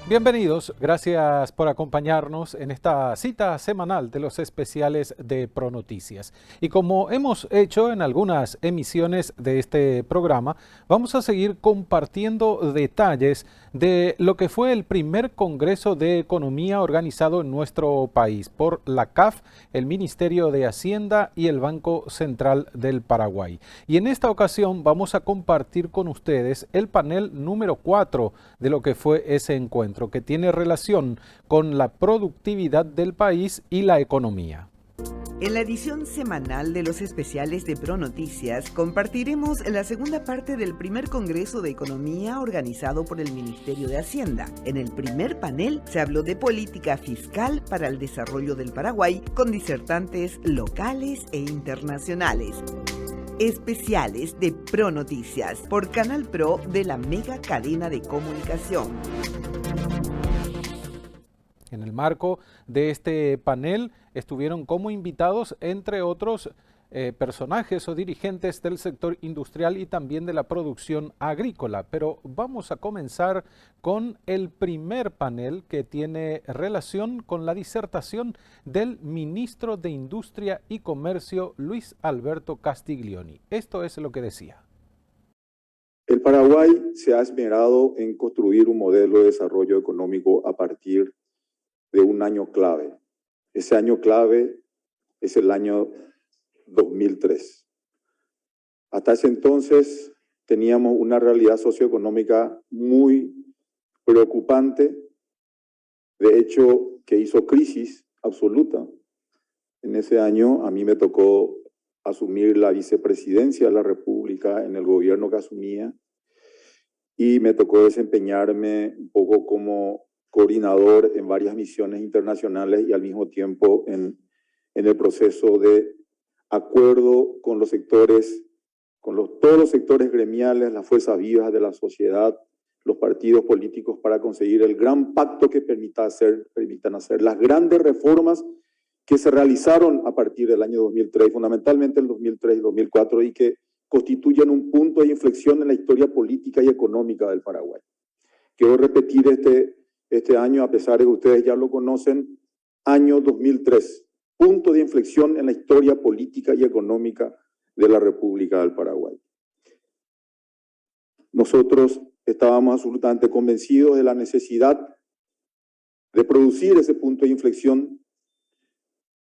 Bienvenidos, gracias por acompañarnos en esta cita semanal de los especiales de ProNoticias. Y como hemos hecho en algunas emisiones de este programa, vamos a seguir compartiendo detalles de lo que fue el primer Congreso de Economía organizado en nuestro país por la CAF, el Ministerio de Hacienda y el Banco Central del Paraguay. Y en esta ocasión vamos a compartir con ustedes el panel número 4 de lo que fue ese encuentro, que tiene relación con la productividad del país y la economía. En la edición semanal de los especiales de ProNoticias compartiremos la segunda parte del primer Congreso de Economía organizado por el Ministerio de Hacienda. En el primer panel se habló de política fiscal para el desarrollo del Paraguay con disertantes locales e internacionales. Especiales de ProNoticias por Canal Pro de la mega cadena de comunicación. En el marco de este panel estuvieron como invitados, entre otros, personajes o dirigentes del sector industrial y también de la producción agrícola. Pero vamos a comenzar con el primer panel, que tiene relación con la disertación del ministro de Industria y Comercio, Luis Alberto Castiglioni. Esto es lo que decía. El Paraguay se ha esmerado en construir un modelo de desarrollo económico a partir de un año clave. Ese año clave es el año 2003. Hasta ese entonces teníamos una realidad socioeconómica muy preocupante, de hecho que hizo crisis absoluta. En ese año a mí me tocó asumir la vicepresidencia de la República en el gobierno que asumía y me tocó desempeñarme un poco como coordinador en varias misiones internacionales y al mismo tiempo en el proceso de acuerdo con los sectores, todos los sectores gremiales, las fuerzas vivas de la sociedad, los partidos políticos, para conseguir el gran pacto que permitan hacer las grandes reformas que se realizaron a partir del año 2003, fundamentalmente el 2003 y 2004, y que constituyen un punto de inflexión en la historia política y económica del Paraguay. Quiero repetir este año, a pesar de que ustedes ya lo conocen, año 2003, punto de inflexión en la historia política y económica de la República del Paraguay. Nosotros estábamos absolutamente convencidos de la necesidad de producir ese punto de inflexión,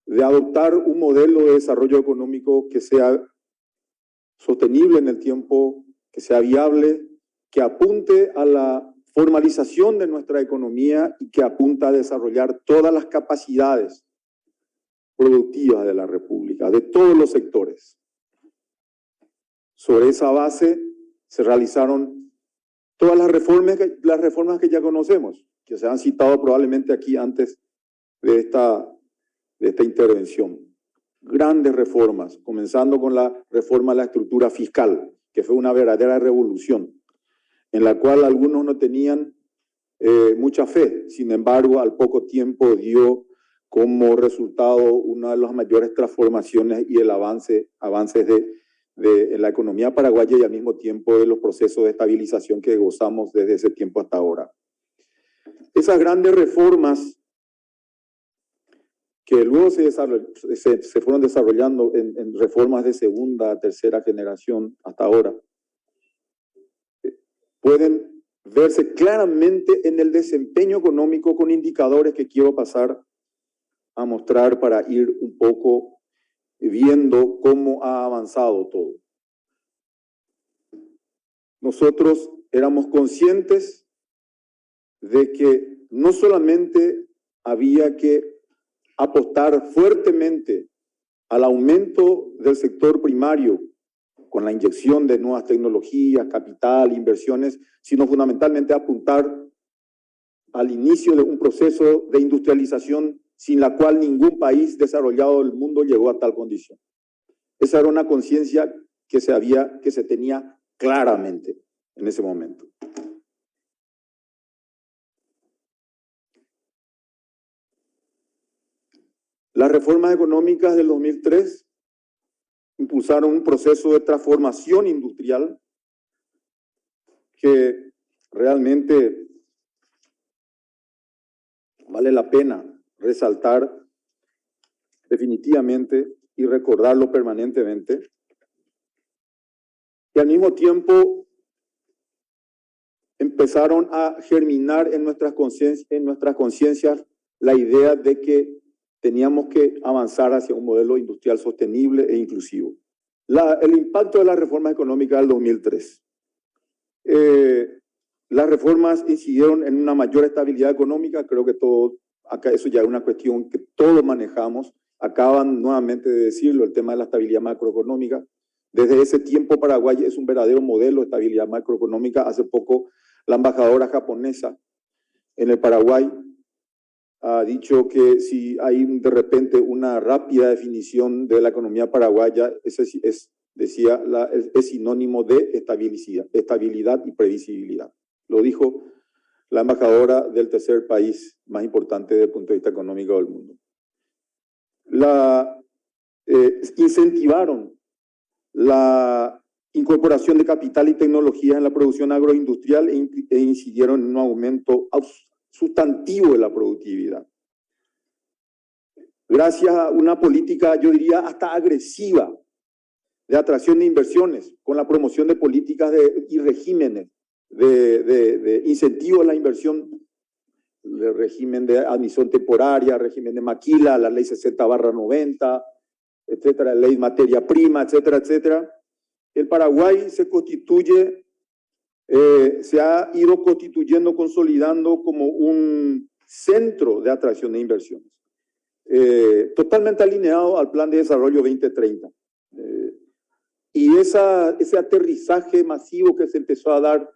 de adoptar un modelo de desarrollo económico que sea sostenible en el tiempo, que sea viable, que apunte a la formalización de nuestra economía y que apunta a desarrollar todas las capacidades productivas de la República, de todos los sectores. Sobre esa base se realizaron todas las reformas que ya conocemos, que se han citado probablemente aquí antes de esta intervención. Grandes reformas, comenzando con la reforma de la estructura fiscal, que fue una verdadera revolución, en la cual algunos no tenían mucha fe. Sin embargo, al poco tiempo dio como resultado una de las mayores transformaciones y el avances en la economía paraguaya y al mismo tiempo de los procesos de estabilización que gozamos desde ese tiempo hasta ahora. Esas grandes reformas que luego se fueron desarrollando en reformas de segunda, tercera generación hasta ahora, pueden verse claramente en el desempeño económico con indicadores que quiero pasar a mostrar para ir un poco viendo cómo ha avanzado todo. Nosotros éramos conscientes de que no solamente había que apostar fuertemente al aumento del sector primario con la inyección de nuevas tecnologías, capital, inversiones, sino fundamentalmente apuntar al inicio de un proceso de industrialización sin la cual ningún país desarrollado del mundo llegó a tal condición. Esa era una conciencia que se tenía claramente en ese momento. Las reformas económicas del 2003 impulsaron un proceso de transformación industrial que realmente vale la pena resaltar definitivamente y recordarlo permanentemente, que al mismo tiempo empezaron a germinar en nuestras conciencias la idea de que teníamos que avanzar hacia un modelo industrial sostenible e inclusivo. El impacto de las reformas económicas del 2003. Las reformas incidieron en una mayor estabilidad económica, creo que todo, acá eso ya es una cuestión que todos manejamos, acaban nuevamente de decirlo, el tema de la estabilidad macroeconómica. Desde ese tiempo Paraguay es un verdadero modelo de estabilidad macroeconómica. Hace poco la embajadora japonesa en el Paraguay ha dicho que si hay de repente una rápida definición de la economía paraguaya, es sinónimo de estabilidad y previsibilidad. Lo dijo la embajadora del tercer país más importante desde el punto de vista económico del mundo. Incentivaron la incorporación de capital y tecnología en la producción agroindustrial e incidieron en un aumento sustantivo de la productividad. Gracias a una política, yo diría, hasta agresiva de atracción de inversiones, con la promoción de políticas y regímenes de incentivo a la inversión, el régimen de admisión temporaria, régimen de maquila, la ley 60/90, etcétera, ley de materia prima, etcétera, etcétera. El Paraguay se ha ido constituyendo, consolidando como un centro de atracción de inversiones, totalmente alineado al Plan de Desarrollo 2030. Y ese aterrizaje masivo que se empezó a dar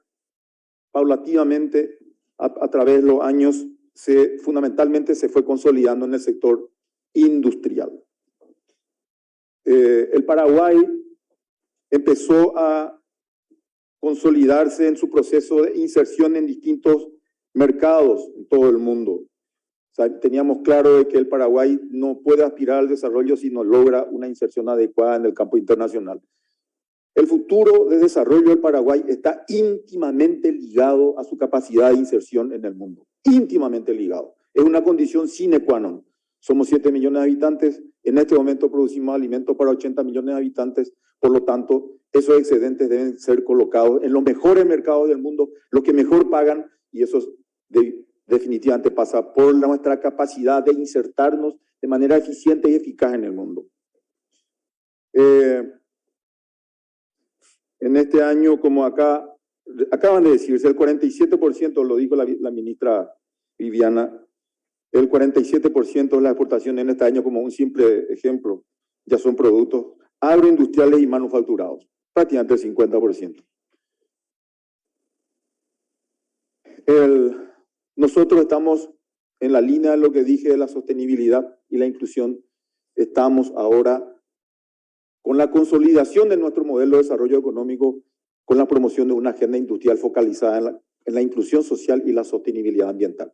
paulatinamente a través de los años, fundamentalmente se fue consolidando en el sector industrial. El Paraguay empezó a consolidarse en su proceso de inserción en distintos mercados en todo el mundo. O sea, teníamos claro de que el Paraguay no puede aspirar al desarrollo si no logra una inserción adecuada en el campo internacional. El futuro de desarrollo del Paraguay está íntimamente ligado a su capacidad de inserción en el mundo. Íntimamente ligado. Es una condición sine qua non. Somos 7 millones de habitantes. En este momento producimos alimentos para 80 millones de habitantes. Por lo tanto, esos excedentes deben ser colocados en los mejores mercados del mundo, los que mejor pagan, y eso definitivamente pasa por nuestra capacidad de insertarnos de manera eficiente y eficaz en el mundo. En este año, como acaban de decirse, el 47%, lo dijo la ministra Viviana, el 47% de las exportaciones en este año, como un simple ejemplo, ya son productos agroindustriales y manufacturados, prácticamente el 50%. Nosotros estamos en la línea de lo que dije de la sostenibilidad y la inclusión. Estamos ahora con la consolidación de nuestro modelo de desarrollo económico, con la promoción de una agenda industrial focalizada en la inclusión social y la sostenibilidad ambiental.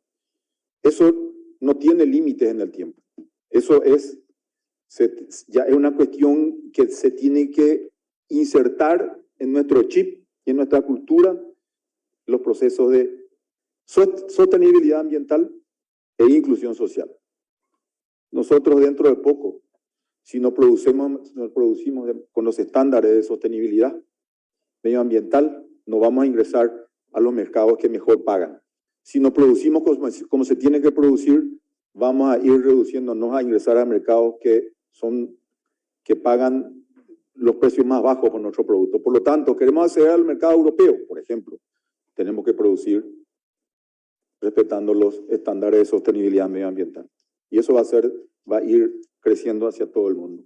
Eso no tiene límites en el tiempo. Eso ya es una cuestión que se tiene que insertar en nuestro chip y en nuestra cultura, los procesos de sostenibilidad ambiental e inclusión social. Nosotros dentro de poco, si no producimos con los estándares de sostenibilidad medioambiental, no vamos a ingresar a los mercados que mejor pagan. Si no producimos como se tiene que producir, vamos a ir reduciéndonos a ingresar a mercados que pagan los precios más bajos por nuestro producto. Por lo tanto, queremos acceder al mercado europeo, por ejemplo, tenemos que producir respetando los estándares de sostenibilidad medioambiental. Y eso va a ir creciendo hacia todo el mundo.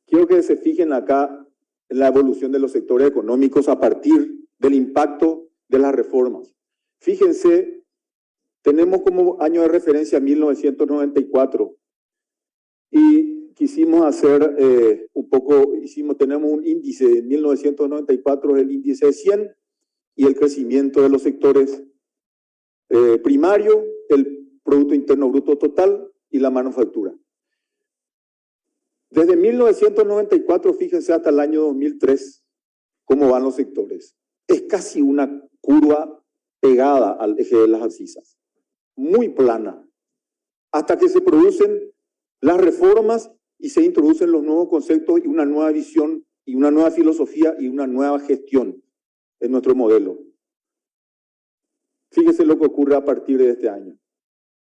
Quiero que se fijen acá en la evolución de los sectores económicos a partir del impacto de las reformas. Fíjense, tenemos como año de referencia 1994 y quisimos hacer tenemos un índice en 1994, el índice de 100 y el crecimiento de los sectores primario, el Producto Interno Bruto Total y la manufactura. Desde 1994, fíjense, hasta el año 2003, cómo van los sectores. Es casi una curva pegada al eje de las abscisas, muy plana, hasta que se producen las reformas y se introducen los nuevos conceptos y una nueva visión y una nueva filosofía y una nueva gestión en nuestro modelo. Fíjense lo que ocurre a partir de este año.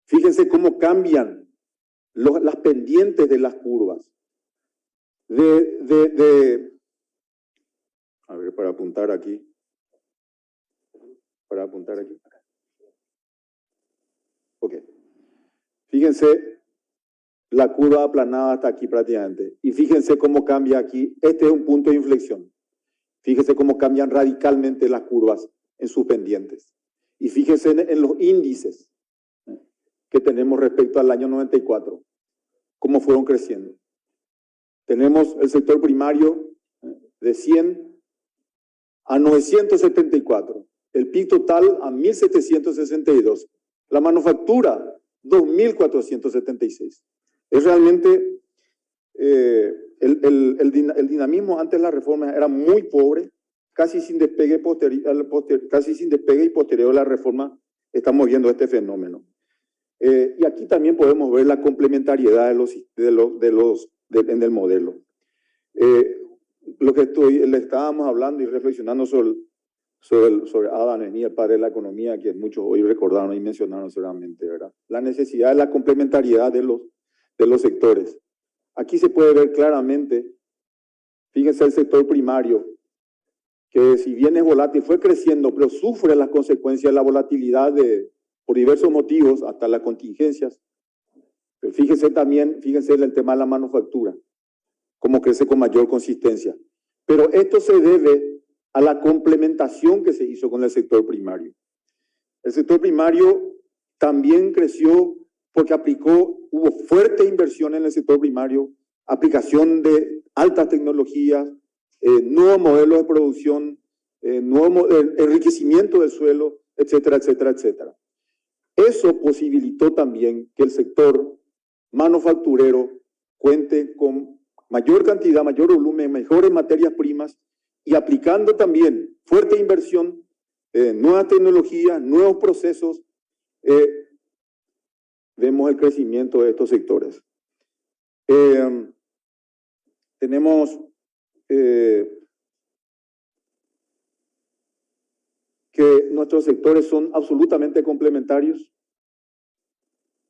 Fíjense cómo cambian las pendientes de las curvas. A ver, para apuntar aquí. Ok. Fíjense la curva aplanada hasta aquí prácticamente. Y fíjense cómo cambia aquí. Este es un punto de inflexión. Fíjense cómo cambian radicalmente las curvas en sus pendientes. Y fíjense en los índices que tenemos respecto al año 94, cómo fueron creciendo. Tenemos el sector primario de 100 a 974, el PIB total a 1.762, la manufactura 2.476. Es realmente el dinamismo antes de la reforma era muy pobre, casi sin despegue y posterior a la reforma estamos viendo este fenómeno. Y aquí también podemos ver la complementariedad en el modelo. Lo que le estábamos hablando y reflexionando sobre Adam Smith, el padre de la economía, que muchos hoy recordaron y mencionaron seguramente, ¿verdad? La necesidad de la complementariedad de los sectores. Aquí se puede ver claramente, fíjense el sector primario, que si bien es volátil, fue creciendo, pero sufre las consecuencias de la volatilidad por diversos motivos, hasta las contingencias. Pero fíjense también, fíjense en el tema de la manufactura, cómo crece con mayor consistencia. Pero esto se debe a la complementación que se hizo con el sector primario. El sector primario también creció porque hubo fuerte inversión en el sector primario, aplicación de altas tecnologías, nuevos modelos de producción, enriquecimiento del suelo, etcétera, etcétera, etcétera. Eso posibilitó también que el sector manufacturero cuente con mayor cantidad, mayor volumen, mejores materias primas y aplicando también fuerte inversión, nuevas tecnologías, nuevos procesos, vemos el crecimiento de estos sectores. Tenemos que nuestros sectores son absolutamente complementarios.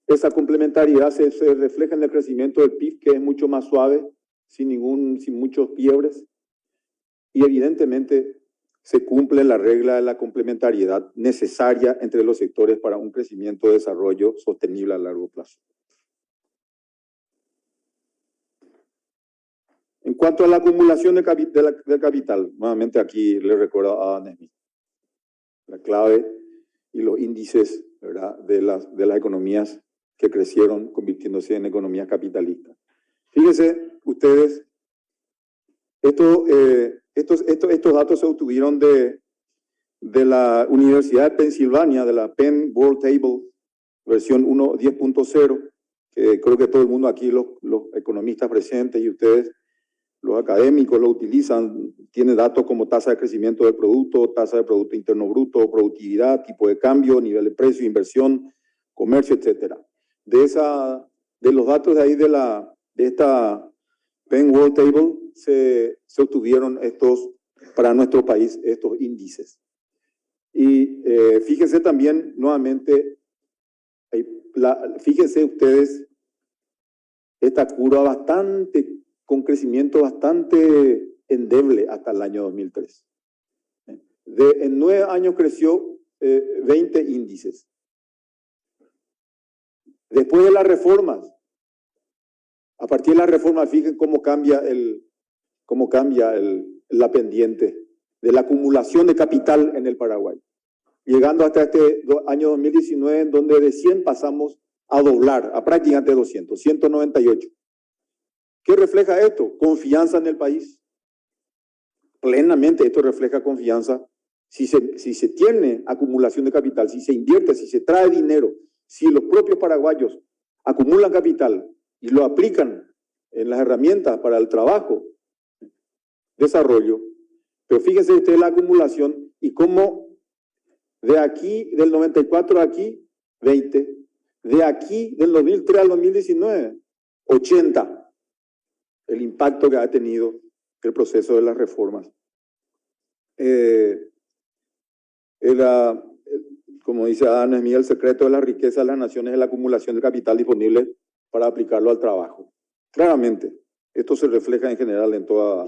Esa complementariedad se refleja en el crecimiento del PIB, que es mucho más suave, sin muchos quiebres. Y evidentemente se cumple la regla de la complementariedad necesaria entre los sectores para un crecimiento y desarrollo sostenible a largo plazo. En cuanto a la acumulación del capital, nuevamente aquí le recuerdo a Adam Smith, la clave y los índices, ¿verdad?, de las economías que crecieron convirtiéndose en economías capitalistas. Fíjense ustedes, estos datos se obtuvieron de la Universidad de Pensilvania, de la Penn World Table, versión 1.10.0, que creo que todo el mundo aquí, los economistas presentes y ustedes, los académicos lo utilizan, tiene datos como tasa de crecimiento del producto, tasa de Producto Interno Bruto, productividad, tipo de cambio, nivel de precio, inversión, comercio, etcétera. De los datos de ahí de esta Penn World Table se obtuvieron para nuestro país, estos índices. Y fíjense también, nuevamente, fíjense ustedes, esta curva con crecimiento bastante endeble hasta el año 2003. En 9 años creció 20 índices. Después de las reformas, a partir de la reforma, fíjense cómo cambia la pendiente de la acumulación de capital en el Paraguay, llegando hasta este año 2019, en donde de 100 pasamos a doblar, a prácticamente 200, 198. ¿Qué refleja esto? Confianza en el país. Plenamente esto refleja confianza. Si se tiene acumulación de capital, si se invierte, si se trae dinero, si los propios paraguayos acumulan capital y lo aplican en las herramientas para el trabajo, desarrollo, pero fíjense ustedes la acumulación y cómo De aquí, del 94 a aquí, 20. De aquí, del 2003 al 2019, 80. El impacto que ha tenido el proceso de las reformas. Como dice Adam Smith, el secreto de la riqueza de las naciones es la acumulación de capital disponible para aplicarlo al trabajo. Claramente, esto se refleja en general en toda...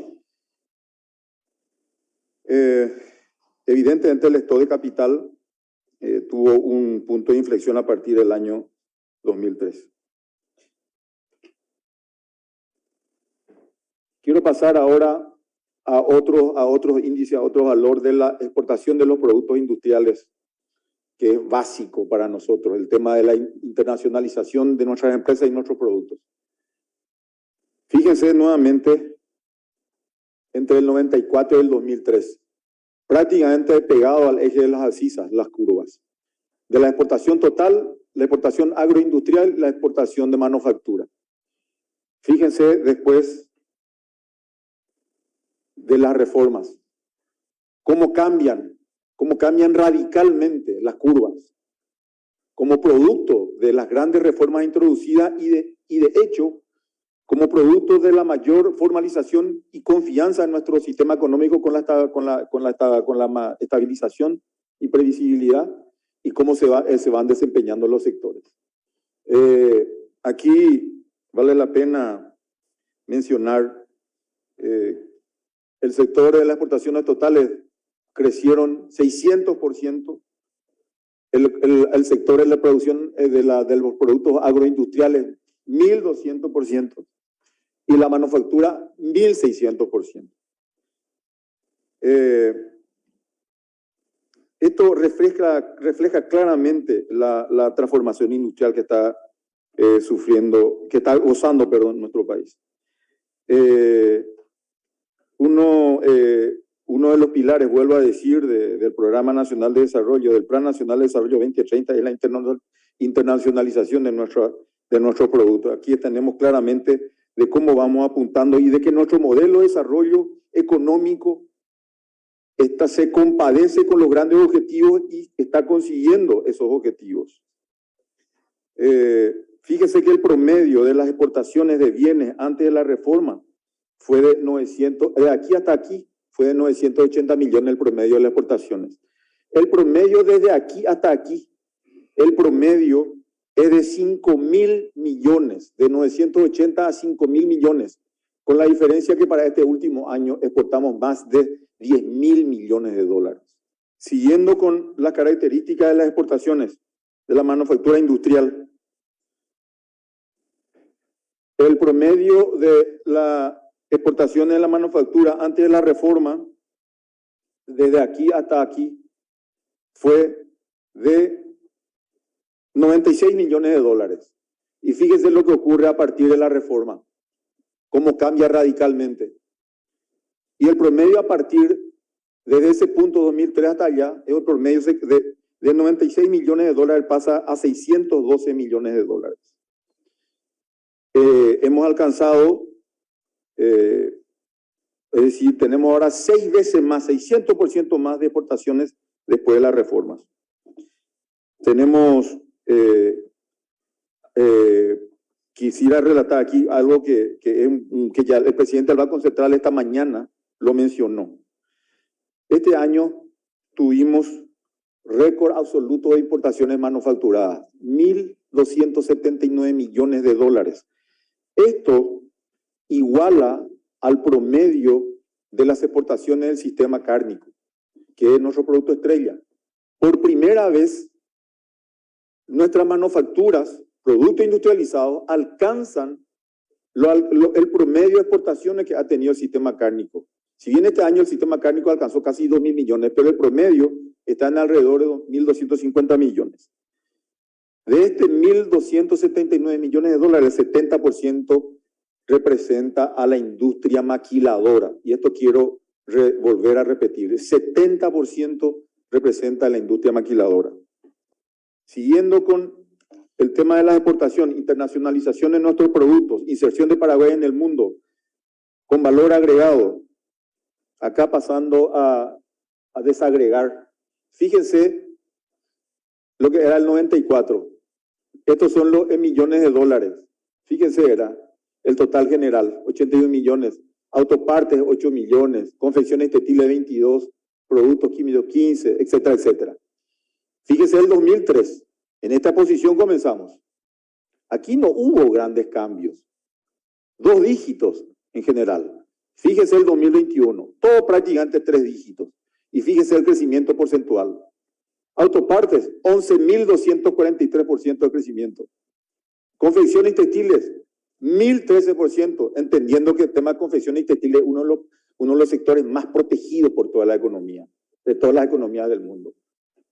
evidentemente, el stock de capital tuvo un punto de inflexión a partir del año 2003. Quiero pasar ahora a otros índices, a otro valor de la exportación de los productos industriales, que es básico para nosotros, el tema de la internacionalización de nuestras empresas y nuestros productos. Fíjense nuevamente, entre el 94 y el 2003, prácticamente pegado al eje de las abscisas, las curvas, de la exportación total, la exportación agroindustrial y la exportación de manufactura. Fíjense después de las reformas, cómo cambian radicalmente las curvas, como producto de las grandes reformas introducidas y de hecho, como producto de la mayor formalización y confianza en nuestro sistema económico con la estabilización y previsibilidad, y cómo se van desempeñando los sectores. Aquí vale la pena mencionar el sector de las exportaciones totales crecieron 600%, el sector de la producción de los productos agroindustriales 1.200% y la manufactura 1.600%. Esto refleja claramente la transformación industrial que está gozando nuestro país. Uno de los pilares, vuelvo a decir, del Programa Nacional de Desarrollo, del Plan Nacional de Desarrollo 2030, es la internacionalización de nuestros productos. Aquí tenemos claramente de cómo vamos apuntando y de que nuestro modelo de desarrollo económico se compadece con los grandes objetivos y está consiguiendo esos objetivos. Fíjese que el promedio de las exportaciones de bienes antes de la reforma fue de aquí hasta aquí, fue de 980 millones el promedio de las exportaciones. El promedio desde aquí hasta aquí, el promedio es de 5.000 millones, de 980 a 5.000 millones, con la diferencia que para este último año exportamos más de 10.000 millones de dólares. Siguiendo con las características de las exportaciones de la manufactura industrial, el promedio de la exportaciones de la manufactura antes de la reforma, desde aquí hasta aquí, fue de 96 millones de dólares. Y fíjense lo que ocurre a partir de la reforma, cómo cambia radicalmente. Y el promedio a partir, desde ese punto 2003 hasta allá, el promedio de 96 millones de dólares pasa a 612 millones de dólares. Hemos alcanzado... es decir, tenemos ahora 6 veces más, 600% más de exportaciones después de las reformas. Tenemos, quisiera relatar aquí algo que ya el presidente del Banco Central esta mañana lo mencionó. Este año tuvimos récord absoluto de importaciones manufacturadas, 1.279 millones de dólares. Esto iguala al promedio de las exportaciones del sistema cárnico, que es nuestro producto estrella. Por primera vez, nuestras manufacturas, productos industrializados, alcanzan el promedio de exportaciones que ha tenido el sistema cárnico. Si bien este año el sistema cárnico alcanzó casi 2.000 millones, pero el promedio está en alrededor de 1.250 millones. De este 1.279 millones de dólares, el 70% representa a la industria maquiladora. Y esto quiero volver a repetir. El 70% representa a la industria maquiladora. Siguiendo con el tema de la exportación, internacionalización de nuestros productos, inserción de Paraguay en el mundo, con valor agregado. Acá pasando a desagregar. Fíjense lo que era el 94. Estos son los millones de dólares. Fíjense, era el total general, 81 millones. Autopartes, 8 millones. Confecciones textiles, 22. Productos químicos, 15, etcétera, etcétera. Fíjense el 2003. En esta posición comenzamos. Aquí no hubo grandes cambios. 2 dígitos en general. Fíjense el 2021. Todo prácticamente 3 dígitos. Y fíjense el crecimiento porcentual. Autopartes, 11.243% de crecimiento. Confecciones textiles, 1.013%, entendiendo que el tema de confecciones textiles es uno de los sectores más protegidos por toda la economía, de todas las economías del mundo.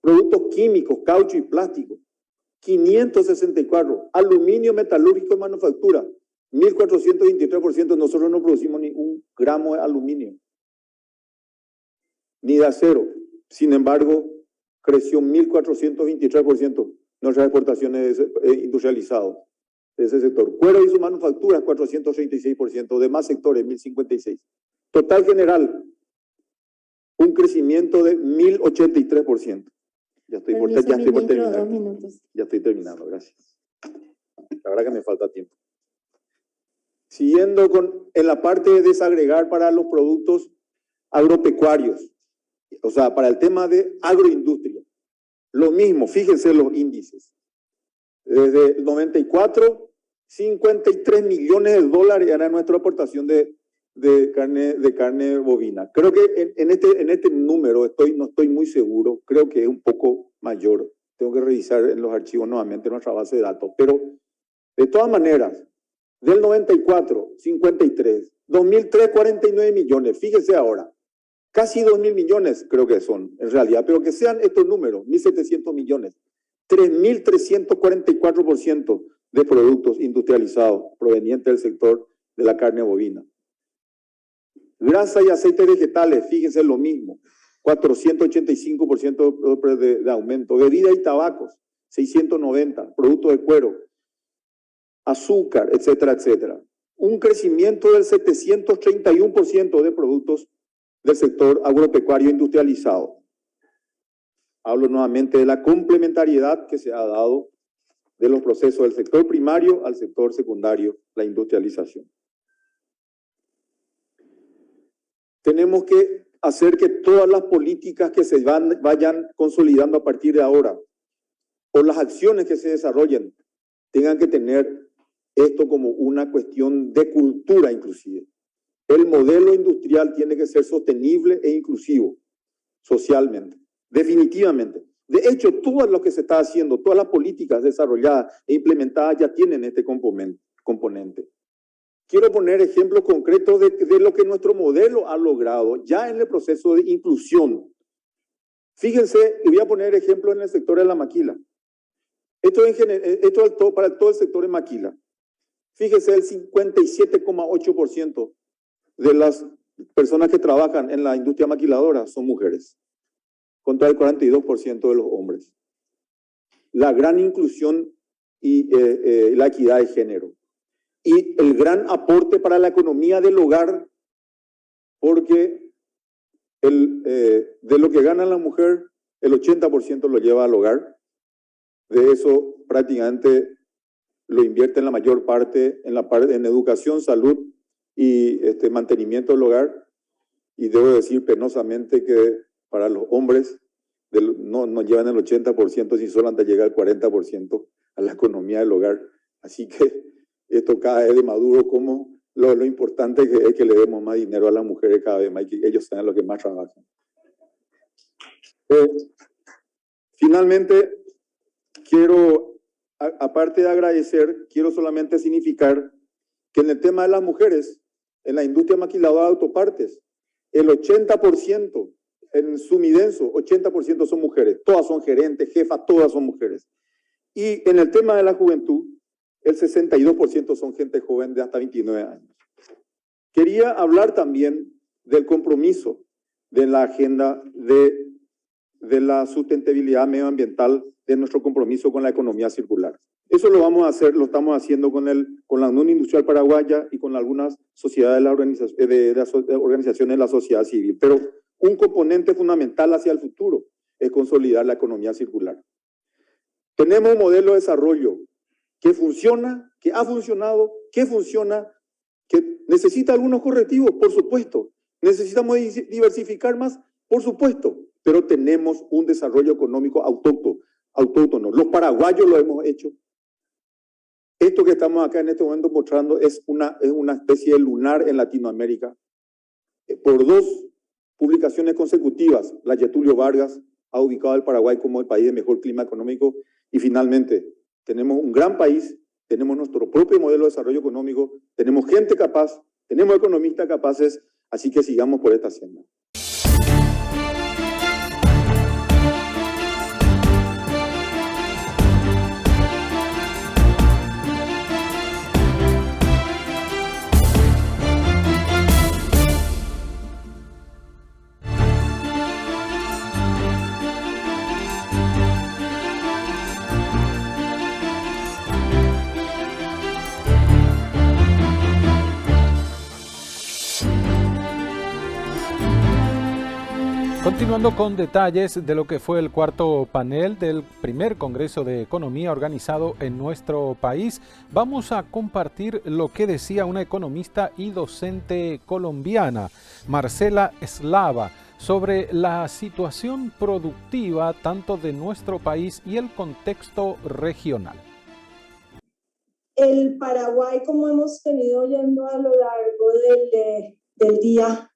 Productos químicos, caucho y plástico, 564. Aluminio metalúrgico y manufactura, 1.423%. Nosotros no producimos ni un gramo de aluminio, ni de acero. Sin embargo, creció 1.423% nuestras exportaciones industrializadas de ese sector. Cuero y sus manufacturas, 436%. Demás sectores, 1.056. Total general, un crecimiento de 1.083%. Ya estoy por terminar. 2 minutos. Ya estoy terminando, gracias. La verdad que me falta tiempo. Siguiendo en la parte de desagregar para los productos agropecuarios, o sea, para el tema de agroindustria. Lo mismo, fíjense los índices. Desde el 94, 53 millones de dólares era nuestra aportación de carne bovina. Creo que en este número no estoy muy seguro, creo que es un poco mayor. Tengo que revisar en los archivos nuevamente nuestra base de datos. Pero, de todas maneras, del 94, 53, 2003, 49 millones. Fíjense ahora. Casi 2.000 millones creo que son, en realidad, pero que sean estos números, 1.700 millones, 3.344% de productos industrializados provenientes del sector de la carne bovina. Grasa y aceites vegetales, fíjense lo mismo, 485% de aumento. Bebida y tabacos, 690, productos de cuero, azúcar, etcétera, etcétera. Un crecimiento del 731% de productos del sector agropecuario industrializado. Hablo nuevamente de la complementariedad que se ha dado de los procesos del sector primario al sector secundario, la industrialización. Tenemos que hacer que todas las políticas que se vayan consolidando a partir de ahora, o las acciones que se desarrollen, tengan que tener esto como una cuestión de cultura inclusive. El modelo industrial tiene que ser sostenible e inclusivo socialmente, definitivamente. De hecho, todo lo que se está haciendo, todas las políticas desarrolladas e implementadas ya tienen este componente. Quiero poner ejemplos concretos de lo que nuestro modelo ha logrado ya en el proceso de inclusión. Fíjense, y voy a poner ejemplos en el sector de la maquila. Esto para todo el sector de maquila. Fíjense, el 57,8% de las personas que trabajan en la industria maquiladora son mujeres, contra el 42% de los hombres. La gran inclusión y la equidad de género. Y el gran aporte para la economía del hogar, porque de lo que gana la mujer, el 80% lo lleva al hogar. De eso prácticamente lo invierte en la mayor parte en educación, salud y mantenimiento del hogar. Y debo decir penosamente que para los hombres no llevan el 80%, si solo antes llega el 40% a la economía del hogar. Así que esto cada vez de maduro como lo importante que es que le demos más dinero a las mujeres cada vez más y que ellos sean los que más trabajan. Finalmente, aparte de agradecer, quiero solamente significar que en el tema de las mujeres, en la industria maquiladora de autopartes, el 80%, en Sumidenso, 80% son mujeres. Todas son gerentes, jefas, todas son mujeres. Y en el tema de la juventud, el 62% son gente joven de hasta 29 años. Quería hablar también del compromiso de la agenda de la sustentabilidad medioambiental, de nuestro compromiso con la economía circular. Eso lo vamos a hacer, lo estamos haciendo con la Unión Industrial Paraguaya y con algunas sociedades de organizaciones de la sociedad civil. Pero un componente fundamental hacia el futuro es consolidar la economía circular. Tenemos un modelo de desarrollo que funciona, que ha funcionado, que funciona, que necesita algunos correctivos, por supuesto. Necesitamos diversificar más, por supuesto. Pero tenemos un desarrollo económico autóctono. Los paraguayos lo hemos hecho. Esto que estamos acá en este momento mostrando es una especie de lunar en Latinoamérica. Por 2 publicaciones consecutivas, la Getulio Vargas ha ubicado al Paraguay como el país de mejor clima económico. Y finalmente, tenemos un gran país, tenemos nuestro propio modelo de desarrollo económico, tenemos gente capaz, tenemos economistas capaces, así que sigamos por esta senda. Continuando con detalles de lo que fue el cuarto panel del primer Congreso de Economía organizado en nuestro país, vamos a compartir lo que decía una economista y docente colombiana, Marcela Eslava, sobre la situación productiva tanto de nuestro país y el contexto regional. El Paraguay, como hemos venido oyendo a lo largo del día,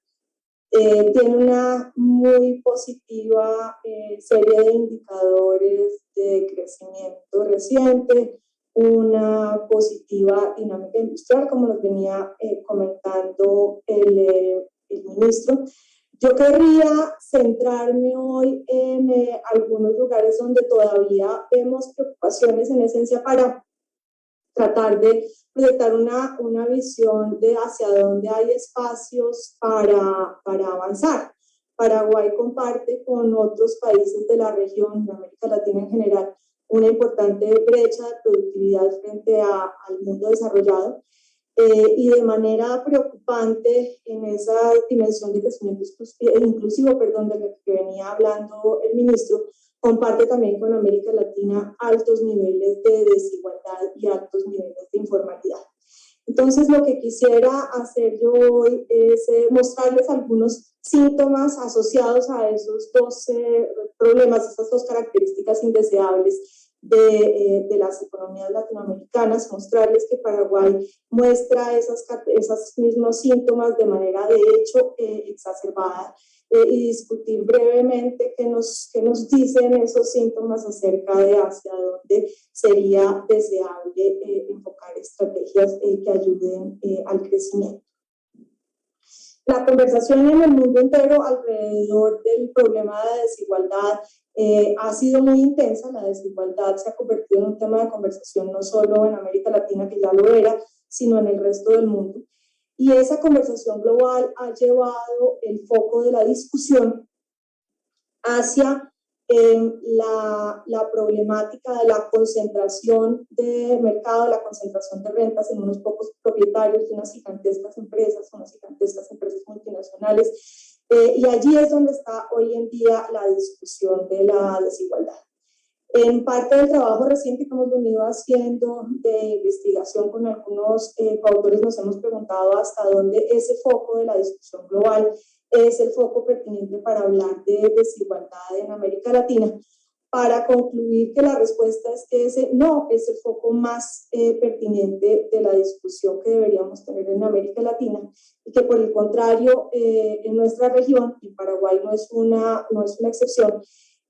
tiene una muy positiva serie de indicadores de crecimiento reciente, una positiva dinámica industrial, como nos venía comentando el ministro. Yo querría centrarme hoy en algunos lugares donde todavía vemos preocupaciones en esencia para tratar de proyectar una visión de hacia dónde hay espacios para avanzar. Paraguay comparte con otros países de la región, de América Latina en general, una importante brecha de productividad frente al mundo desarrollado y de manera preocupante en esa dimensión de crecimiento inclusivo, de la que venía hablando el ministro, comparte también con América Latina altos niveles de desigualdad y altos niveles de informalidad. Entonces, lo que quisiera hacer yo hoy es mostrarles algunos síntomas asociados a esos 2 problemas, esas 2 características indeseables de las economías latinoamericanas, mostrarles que Paraguay muestra esos mismos síntomas de manera de hecho exacerbada, y discutir brevemente qué nos dicen esos síntomas acerca de hacia dónde sería deseable enfocar estrategias que ayuden al crecimiento. La conversación en el mundo entero alrededor del problema de desigualdad ha sido muy intensa. La desigualdad se ha convertido en un tema de conversación no solo en América Latina, que ya lo era, sino en el resto del mundo. Y esa conversación global ha llevado el foco de la discusión hacia la problemática de la concentración de mercado, la concentración de rentas en unos pocos propietarios de unas gigantescas empresas multinacionales. Y allí es donde está hoy en día la discusión de la desigualdad. En parte del trabajo reciente que hemos venido haciendo de investigación con algunos coautores nos hemos preguntado hasta dónde ese foco de la discusión global es el foco pertinente para hablar de desigualdad en América Latina, para concluir que la respuesta es que ese no es el foco más pertinente de la discusión que deberíamos tener en América Latina, y que por el contrario en nuestra región, y Paraguay no es una excepción,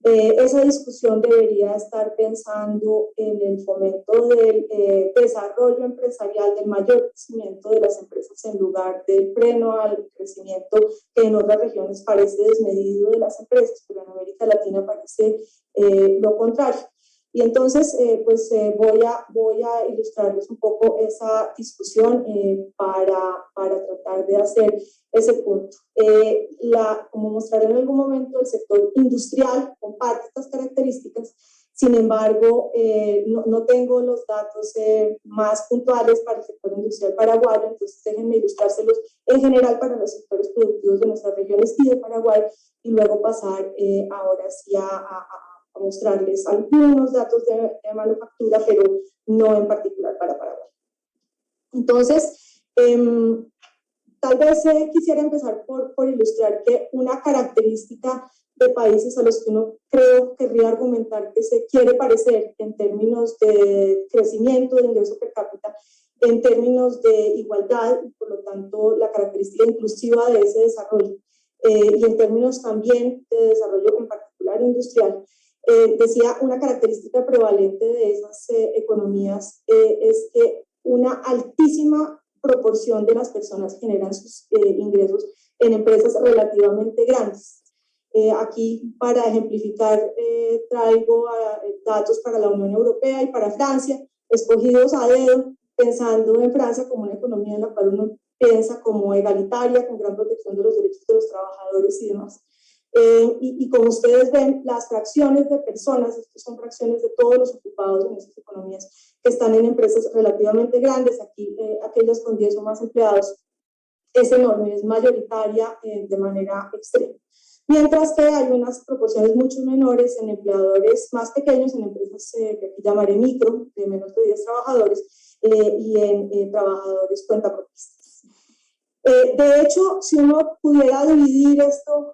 esa discusión debería estar pensando en el fomento del desarrollo empresarial, del mayor crecimiento de las empresas en lugar del freno al crecimiento que en otras regiones parece desmedido de las empresas, pero en América Latina parece lo contrario. Y entonces voy a ilustrarles un poco esa discusión para tratar de hacer ese punto. Como mostraré en algún momento, el sector industrial comparte estas características. Sin embargo, no tengo los datos más puntuales para el sector industrial paraguayo, entonces déjenme ilustrárselos en general para los sectores productivos de nuestras regiones y de Paraguay, y luego pasar ahora sí a mostrarles algunos datos de manufactura, pero no en particular para Paraguay. Entonces, tal vez quisiera empezar por ilustrar que una característica de países a los que uno querría argumentar que se quiere parecer en términos de crecimiento de ingreso per cápita, en términos de igualdad, y por lo tanto la característica inclusiva de ese desarrollo, y en términos también de desarrollo en particular industrial, decía una característica prevalente de esas economías es que una altísima proporción de las personas generan sus ingresos en empresas relativamente grandes. Aquí, para ejemplificar, traigo datos para la Unión Europea y para Francia, escogidos a dedo, pensando en Francia como una economía en la cual uno piensa como egalitaria, con gran protección de los derechos de los trabajadores y demás. Y como ustedes ven, las fracciones de personas, estas son fracciones de todos los ocupados en esas economías que están en empresas relativamente grandes, aquí aquellas con 10 o más empleados, es enorme, es mayoritaria de manera extrema. Mientras que hay unas proporciones mucho menores en empleadores más pequeños, en empresas que aquí llamaré micro, de menos de 10 trabajadores, y en trabajadores cuentapropistas. De hecho, si uno pudiera dividir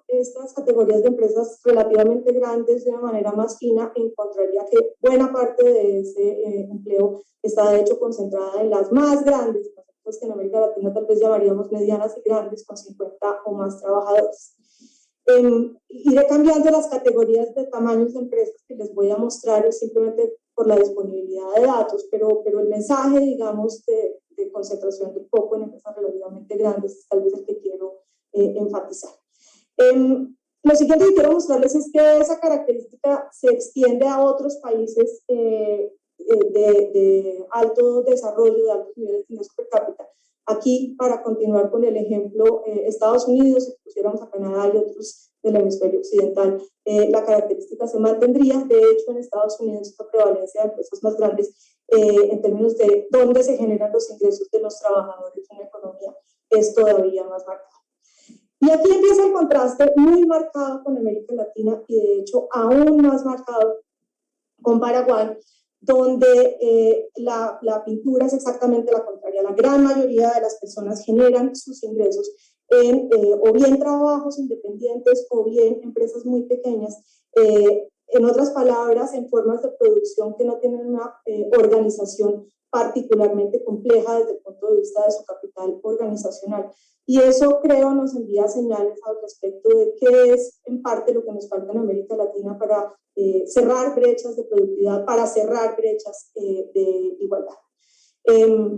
estas categorías de empresas relativamente grandes de una manera más fina, encontraría que buena parte de ese empleo está de hecho concentrada en las más grandes, que en América Latina tal vez llamaríamos medianas y grandes, con 50 o más trabajadores. Iré cambiando las categorías de tamaños de empresas que les voy a mostrar simplemente por la disponibilidad de datos, pero el mensaje, digamos, de concentración del foco en empresas relativamente grandes es tal vez el que quiero enfatizar. Lo siguiente que quiero mostrarles es que esa característica se extiende a otros países de alto desarrollo, de altos niveles de ingreso per cápita. Aquí, para continuar con el ejemplo, Estados Unidos, si pusiéramos a Canadá y otros del hemisferio occidental, la característica se mantendría. De hecho, en Estados Unidos, esta prevalencia de empresas más grandes, en términos de dónde se generan los ingresos de los trabajadores en la economía, es todavía más marcado. Y aquí empieza el contraste muy marcado con América Latina y, de hecho, aún más marcado con Paraguay, donde la pintura es exactamente la contraria. La gran mayoría de las personas generan sus ingresos en o bien trabajos independientes o bien empresas muy pequeñas, en otras palabras, en formas de producción que no tienen una organización particularmente compleja desde el punto de vista de su capital organizacional. Y eso, creo, nos envía señales al respecto de qué es en parte lo que nos falta en América Latina para cerrar brechas de productividad, para cerrar brechas de igualdad.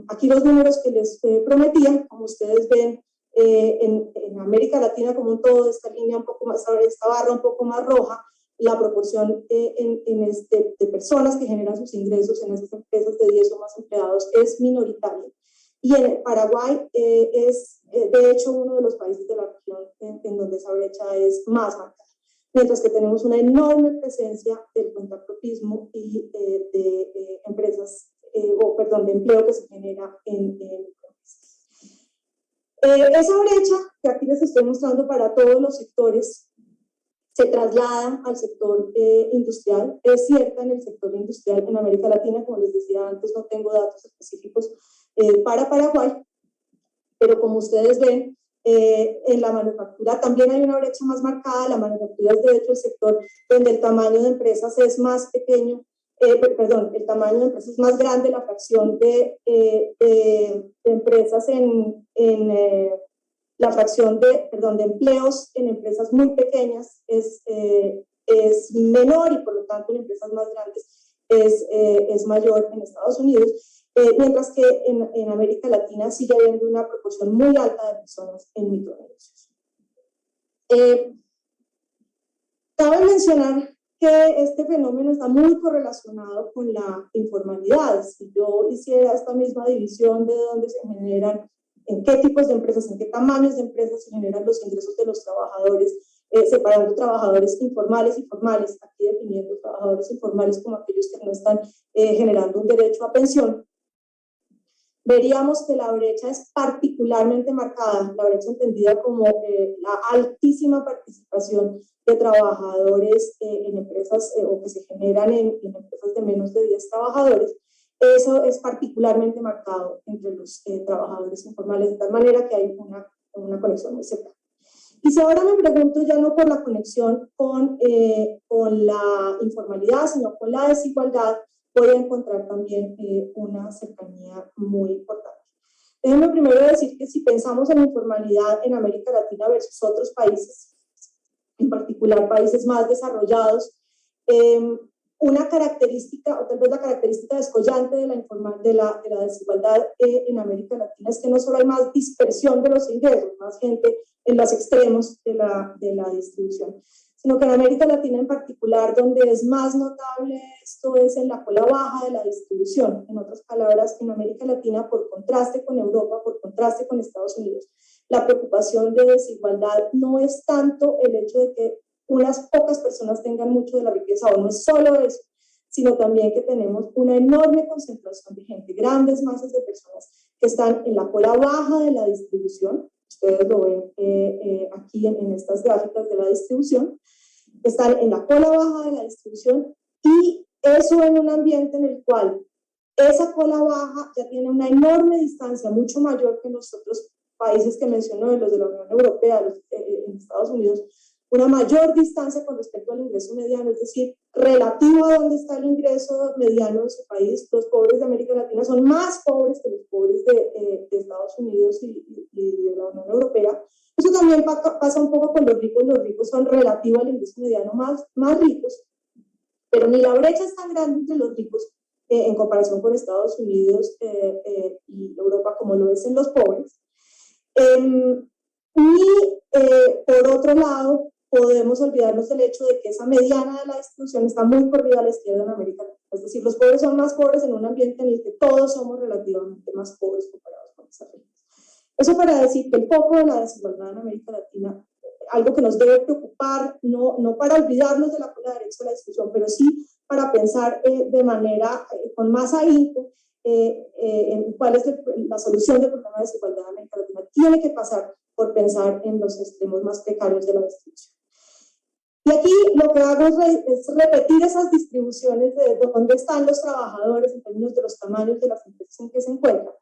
Aquí los números que les prometía, como ustedes ven, en América Latina como un todo, esta línea un poco más, esta barra un poco más roja, la proporción de personas que generan sus ingresos en esas empresas de 10 o más empleados es minoritaria. Y en Paraguay es, de hecho, uno de los países de la región en donde esa brecha es más marcada. Mientras que tenemos una enorme presencia del cuentapropismo y de empresas, de empleo que se genera en empresas. Esa brecha que aquí les estoy mostrando para todos los sectores se traslada al sector industrial. Es cierta en el sector industrial en América Latina, como les decía antes, no tengo datos específicos para Paraguay, pero como ustedes ven, en la manufactura también hay una brecha más marcada. La manufactura es de hecho el sector donde el tamaño de empresas es más pequeño, el tamaño de empresas es más grande, la fracción de empresas la fracción de empleos en empresas muy pequeñas es menor, y por lo tanto en empresas más grandes es mayor en Estados Unidos. Mientras que en América Latina sigue habiendo una proporción muy alta de personas en micronegocios. Cabe mencionar que este fenómeno está muy correlacionado con la informalidad. Si yo hiciera esta misma división de dónde se generan, en qué tipos de empresas, en qué tamaños de empresas se generan los ingresos de los trabajadores, separando trabajadores informales y formales, aquí definiendo trabajadores informales como aquellos que no están generando un derecho a pensión, veríamos que la brecha es particularmente marcada, la brecha entendida como la altísima participación de trabajadores en empresas o que se generan en empresas de menos de 10 trabajadores. Eso es particularmente marcado entre los trabajadores informales, de tal manera que hay una conexión muy cercana. Y si ahora me pregunto ya no por la conexión con la informalidad, sino con la desigualdad, voy a encontrar también una cercanía muy importante. Déjenme primero decir que si pensamos en informalidad en América Latina versus otros países, en particular países más desarrollados, una característica, o tal vez la característica descollante de la desigualdad en América Latina es que no solo hay más dispersión de los ingresos, más gente en los extremos de la distribución, sino que en América Latina en particular, donde es más notable esto es en la cola baja de la distribución. En otras palabras, en América Latina, por contraste con Europa, por contraste con Estados Unidos, la preocupación de desigualdad no es tanto el hecho de que unas pocas personas tengan mucho de la riqueza, o no es solo eso, sino también que tenemos una enorme concentración de gente, grandes masas de personas que están en la cola baja de la distribución. Ustedes lo ven aquí en estas gráficas de la distribución, están en la cola baja de la distribución, y eso en un ambiente en el cual esa cola baja ya tiene una enorme distancia, mucho mayor que los otros países que mencionó, los de la Unión Europea, en Estados Unidos, una mayor distancia con respecto al ingreso mediano, es decir, relativo a dónde está el ingreso mediano de su país. Los pobres de América Latina son más pobres que los pobres de Estados Unidos y de la Unión Europea. Eso también pasa un poco con los ricos son relativo al ingreso mediano más ricos, pero ni la brecha es tan grande entre los ricos en comparación con Estados Unidos y Europa como lo es en los pobres. Por otro lado, podemos olvidarnos del hecho de que esa mediana de la distribución está muy corrida a la izquierda en América Latina. Es decir, los pobres son más pobres en un ambiente en el que todos somos relativamente más pobres comparados con esas regiones. Eso para decir que el foco de la desigualdad en América Latina, algo que nos debe preocupar, no para olvidarnos de la derecha de la distribución, pero sí para pensar de manera con más ahínco en cuál es la solución del problema de desigualdad en América Latina. Tiene que pasar por pensar en los extremos más precarios de la distribución. Y aquí lo que hago es repetir esas distribuciones de dónde están los trabajadores en términos de los tamaños de las empresas en que se encuentran.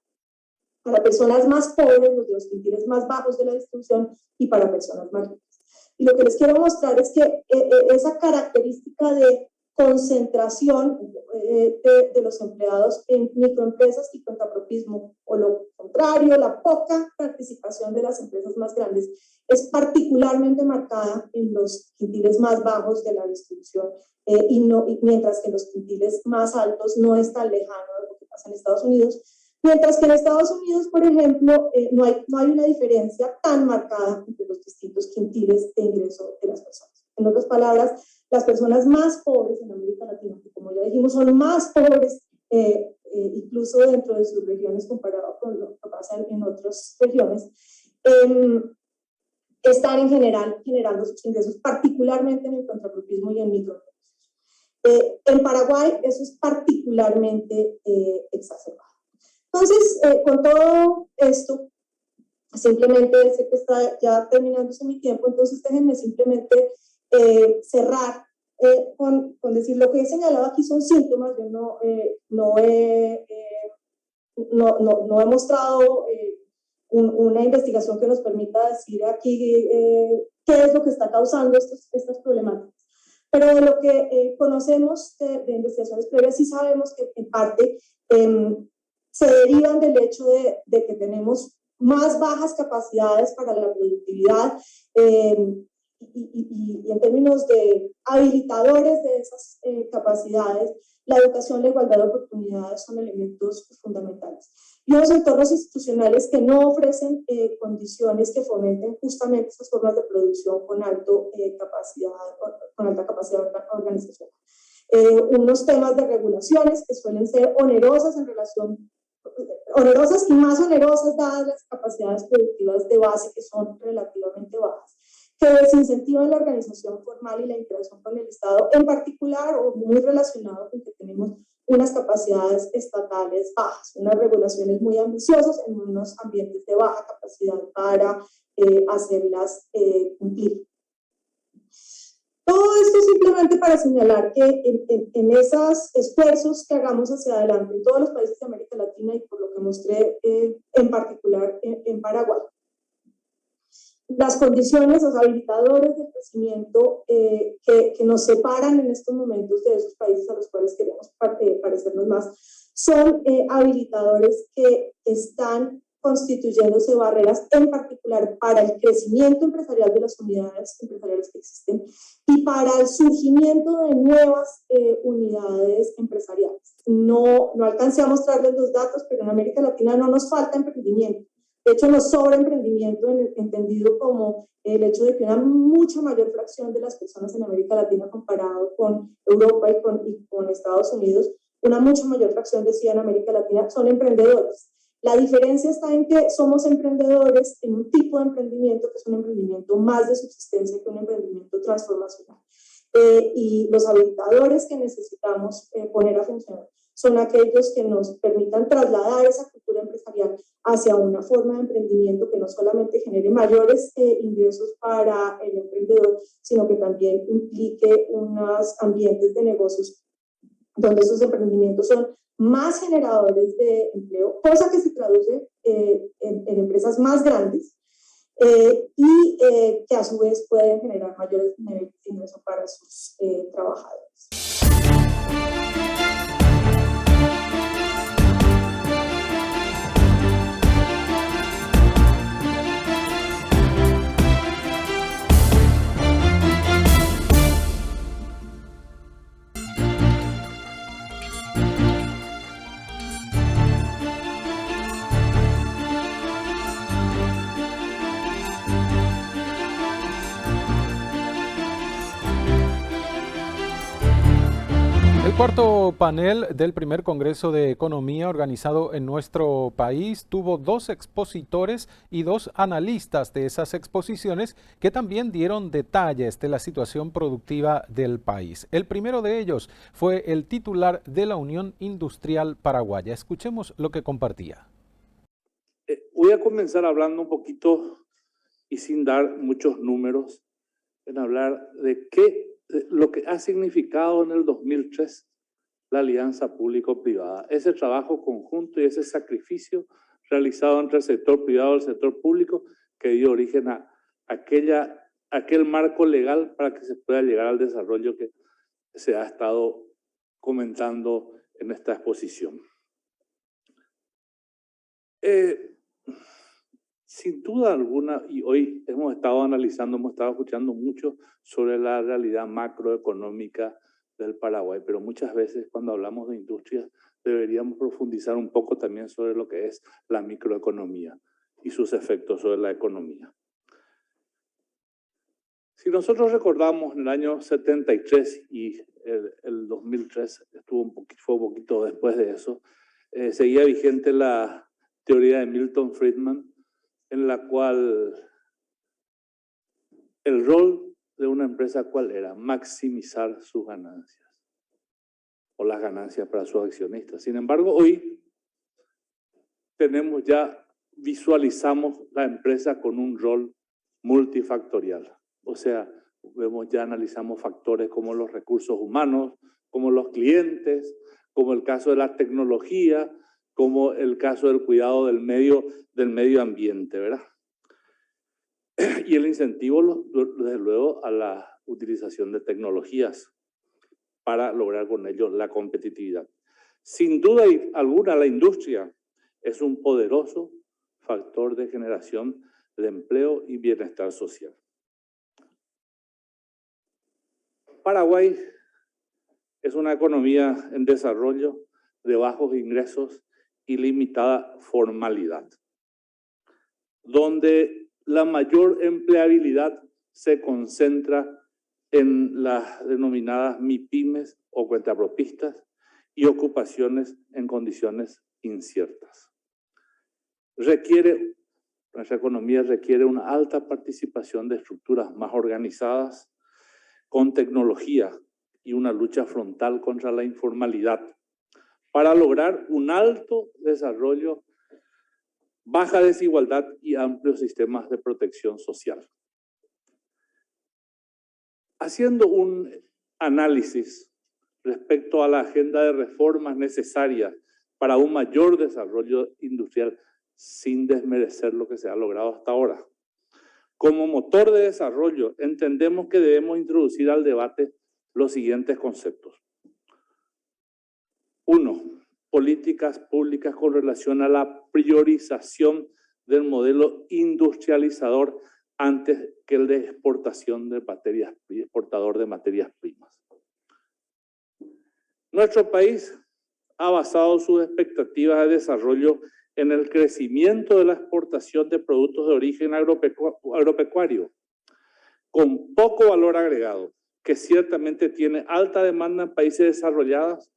Para personas más pobres, los de los quintiles más bajos de la distribución, y para personas más ricas. Y lo que les quiero mostrar es que esa característica de concentración de los empleados en microempresas y cuentapropismo, o lo contrario, la poca participación de las empresas más grandes, es particularmente marcada en los quintiles más bajos de la distribución, mientras que en los quintiles más altos no es tan lejano de lo que pasa en Estados Unidos. Mientras que en Estados Unidos, por ejemplo, no hay una diferencia tan marcada entre los distintos quintiles de ingreso de las personas. En otras palabras, las personas más pobres en América Latina, que como ya dijimos son más pobres incluso dentro de sus regiones comparado con lo que pasa en otras regiones, están en general generando sus ingresos, particularmente en el contrapropismo y en microempresas. En Paraguay eso es particularmente exacerbado. Entonces, con todo esto, simplemente sé que está ya terminándose mi tiempo, entonces déjenme simplemente cerrar con decir lo que he señalado aquí son síntomas. Yo no he mostrado una investigación que nos permita decir aquí qué es lo que está causando estas problemáticas. Pero de lo que conocemos de investigaciones previas, sí sabemos que en parte se derivan del hecho de que tenemos más bajas capacidades para la productividad y en términos de habilitadores de esas capacidades, la educación, la igualdad de oportunidades son elementos fundamentales. Y los entornos institucionales que no ofrecen condiciones que fomenten justamente esas formas de producción con alta capacidad organizacional. Unos temas de regulaciones que suelen ser onerosas y más onerosas dadas las capacidades productivas de base que son relativamente bajas, que desincentivan la organización formal y la interacción con el Estado, en particular o muy relacionado con que tenemos unas capacidades estatales bajas, unas regulaciones muy ambiciosas en unos ambientes de baja capacidad para hacerlas cumplir. Todo esto simplemente para señalar que en esos esfuerzos que hagamos hacia adelante en todos los países de América Latina y por lo que mostré en particular en Paraguay, las condiciones, los habilitadores de crecimiento que nos separan en estos momentos de esos países a los cuales queremos parecernos más, son habilitadores que están constituyéndose barreras en particular para el crecimiento empresarial de las unidades empresariales que existen y para el surgimiento de nuevas unidades empresariales. No alcancé a mostrarles los datos, pero en América Latina no nos falta emprendimiento. De hecho, nos sobra emprendimiento entendido como el hecho de que una mucha mayor fracción de las personas en América Latina comparado con Europa y con Estados Unidos, una mucha mayor fracción, decía, en América Latina son emprendedores. La diferencia está en que somos emprendedores en un tipo de emprendimiento que es un emprendimiento más de subsistencia que un emprendimiento transformacional. Y los habilitadores que necesitamos poner a funcionar son aquellos que nos permitan trasladar esa cultura empresarial hacia una forma de emprendimiento que no solamente genere mayores ingresos para el emprendedor, sino que también implique unos ambientes de negocios donde esos emprendimientos son más generadores de empleo, cosa que se traduce en empresas más grandes y que a su vez pueden generar mayores niveles de ingreso para sus trabajadores. El cuarto panel del primer Congreso de Economía organizado en nuestro país tuvo 2 expositores y 2 analistas de esas exposiciones que también dieron detalles de la situación productiva del país. El primero de ellos fue el titular de la Unión Industrial Paraguaya. Escuchemos lo que compartía. Voy a comenzar hablando un poquito y sin dar muchos números, en hablar de lo que ha significado en el 2003 la alianza público-privada, ese trabajo conjunto y ese sacrificio realizado entre el sector privado y el sector público que dio origen a aquel marco legal para que se pueda llegar al desarrollo que se ha estado comentando en esta exposición. Sin duda alguna, y hoy hemos estado escuchando mucho sobre la realidad macroeconómica del Paraguay, pero muchas veces cuando hablamos de industria deberíamos profundizar un poco también sobre lo que es la microeconomía y sus efectos sobre la economía. Si nosotros recordamos en el año 73 y el 2003 fue un poquito después de eso, seguía vigente la teoría de Milton Friedman, en la cual el rol de una empresa, ¿cuál era? Maximizar sus ganancias o las ganancias para sus accionistas. Sin embargo, hoy visualizamos la empresa con un rol multifactorial. O sea, analizamos factores como los recursos humanos, como los clientes, como el caso de la tecnología, como el caso del cuidado del medio ambiente, ¿verdad? Y el incentivo, desde luego, a la utilización de tecnologías para lograr con ello la competitividad. Sin duda alguna, la industria es un poderoso factor de generación de empleo y bienestar social. Paraguay es una economía en desarrollo de bajos ingresos y limitada formalidad, donde la mayor empleabilidad se concentra en las denominadas MIPYMES o cuentapropistas y ocupaciones en condiciones inciertas. Nuestra economía requiere una alta participación de estructuras más organizadas, con tecnología y una lucha frontal contra la informalidad, para lograr un alto desarrollo, baja desigualdad y amplios sistemas de protección social. Haciendo un análisis respecto a la agenda de reformas necesarias para un mayor desarrollo industrial, sin desmerecer lo que se ha logrado hasta ahora. Como motor de desarrollo, entendemos que debemos introducir al debate los siguientes conceptos. 1. Políticas públicas con relación a la priorización del modelo industrializador antes que el de exportación de materias, exportador de materias primas. Nuestro país ha basado sus expectativas de desarrollo en el crecimiento de la exportación de productos de origen agropecuario, con poco valor agregado, que ciertamente tiene alta demanda en países desarrollados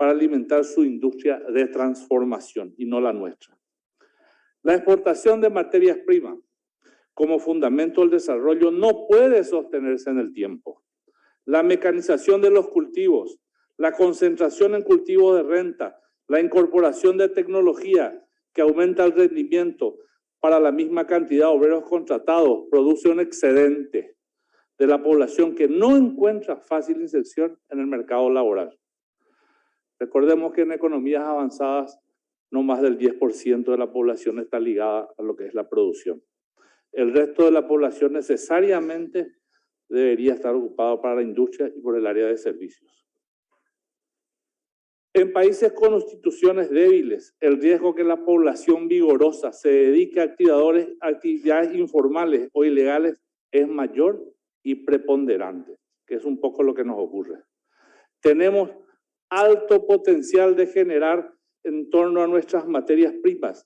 para alimentar su industria de transformación y no la nuestra. La exportación de materias primas como fundamento del desarrollo no puede sostenerse en el tiempo. La mecanización de los cultivos, la concentración en cultivos de renta, la incorporación de tecnología que aumenta el rendimiento para la misma cantidad de obreros contratados produce un excedente de la población que no encuentra fácil inserción en el mercado laboral. Recordemos que en economías avanzadas no más del 10% de la población está ligada a lo que es la producción. El resto de la población necesariamente debería estar ocupado para la industria y por el área de servicios. En países con instituciones débiles, el riesgo que la población vigorosa se dedique a actividades informales o ilegales es mayor y preponderante, que es un poco lo que nos ocurre. Tenemos alto potencial de generar en torno a nuestras materias primas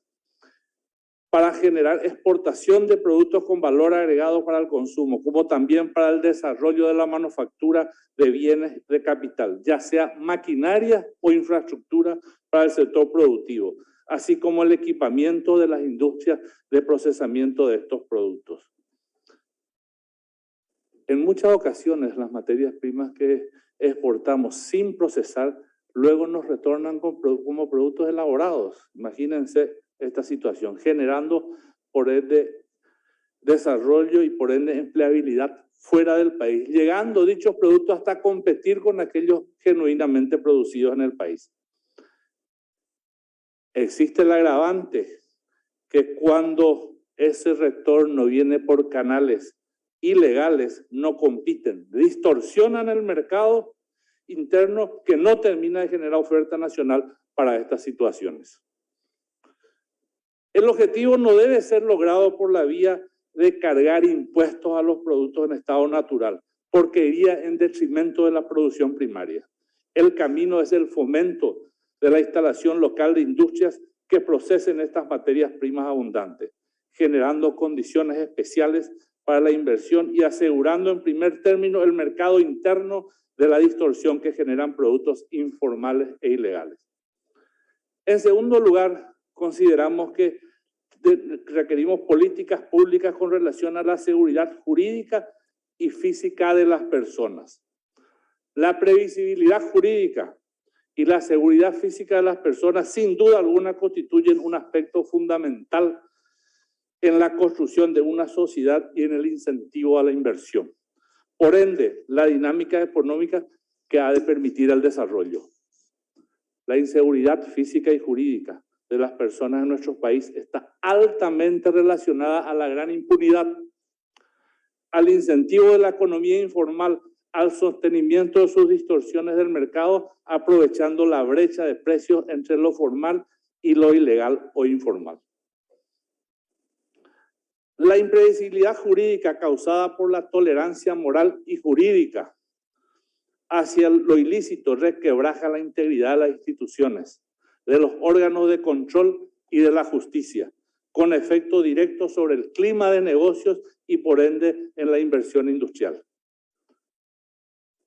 para generar exportación de productos con valor agregado para el consumo, como también para el desarrollo de la manufactura de bienes de capital, ya sea maquinaria o infraestructura para el sector productivo, así como el equipamiento de las industrias de procesamiento de estos productos. En muchas ocasiones las materias primas que exportamos sin procesar luego nos retornan como productos elaborados. Imagínense esta situación, generando por ende desarrollo y por ende empleabilidad fuera del país, llegando dichos productos hasta competir con aquellos genuinamente producidos en el país. Existe el agravante que cuando ese retorno viene por canales ilegales, no compiten, distorsionan el mercado interno que no termina de generar oferta nacional para estas situaciones. El objetivo no debe ser logrado por la vía de cargar impuestos a los productos en estado natural, porque iría en detrimento de la producción primaria. El camino es el fomento de la instalación local de industrias que procesen estas materias primas abundantes, generando condiciones especiales para la inversión y asegurando en primer término el mercado interno de la distorsión que generan productos informales e ilegales. En segundo lugar, consideramos que requerimos políticas públicas con relación a la seguridad jurídica y física de las personas. La previsibilidad jurídica y la seguridad física de las personas sin duda alguna constituyen un aspecto fundamental en la construcción de una sociedad y en el incentivo a la inversión. Por ende, la dinámica económica que ha de permitir el desarrollo. La inseguridad física y jurídica de las personas en nuestro país está altamente relacionada a la gran impunidad, al incentivo de la economía informal, al sostenimiento de sus distorsiones del mercado, aprovechando la brecha de precios entre lo formal y lo ilegal o informal. La impredecibilidad jurídica causada por la tolerancia moral y jurídica hacia lo ilícito requebraja la integridad de las instituciones, de los órganos de control y de la justicia, con efecto directo sobre el clima de negocios y por ende en la inversión industrial.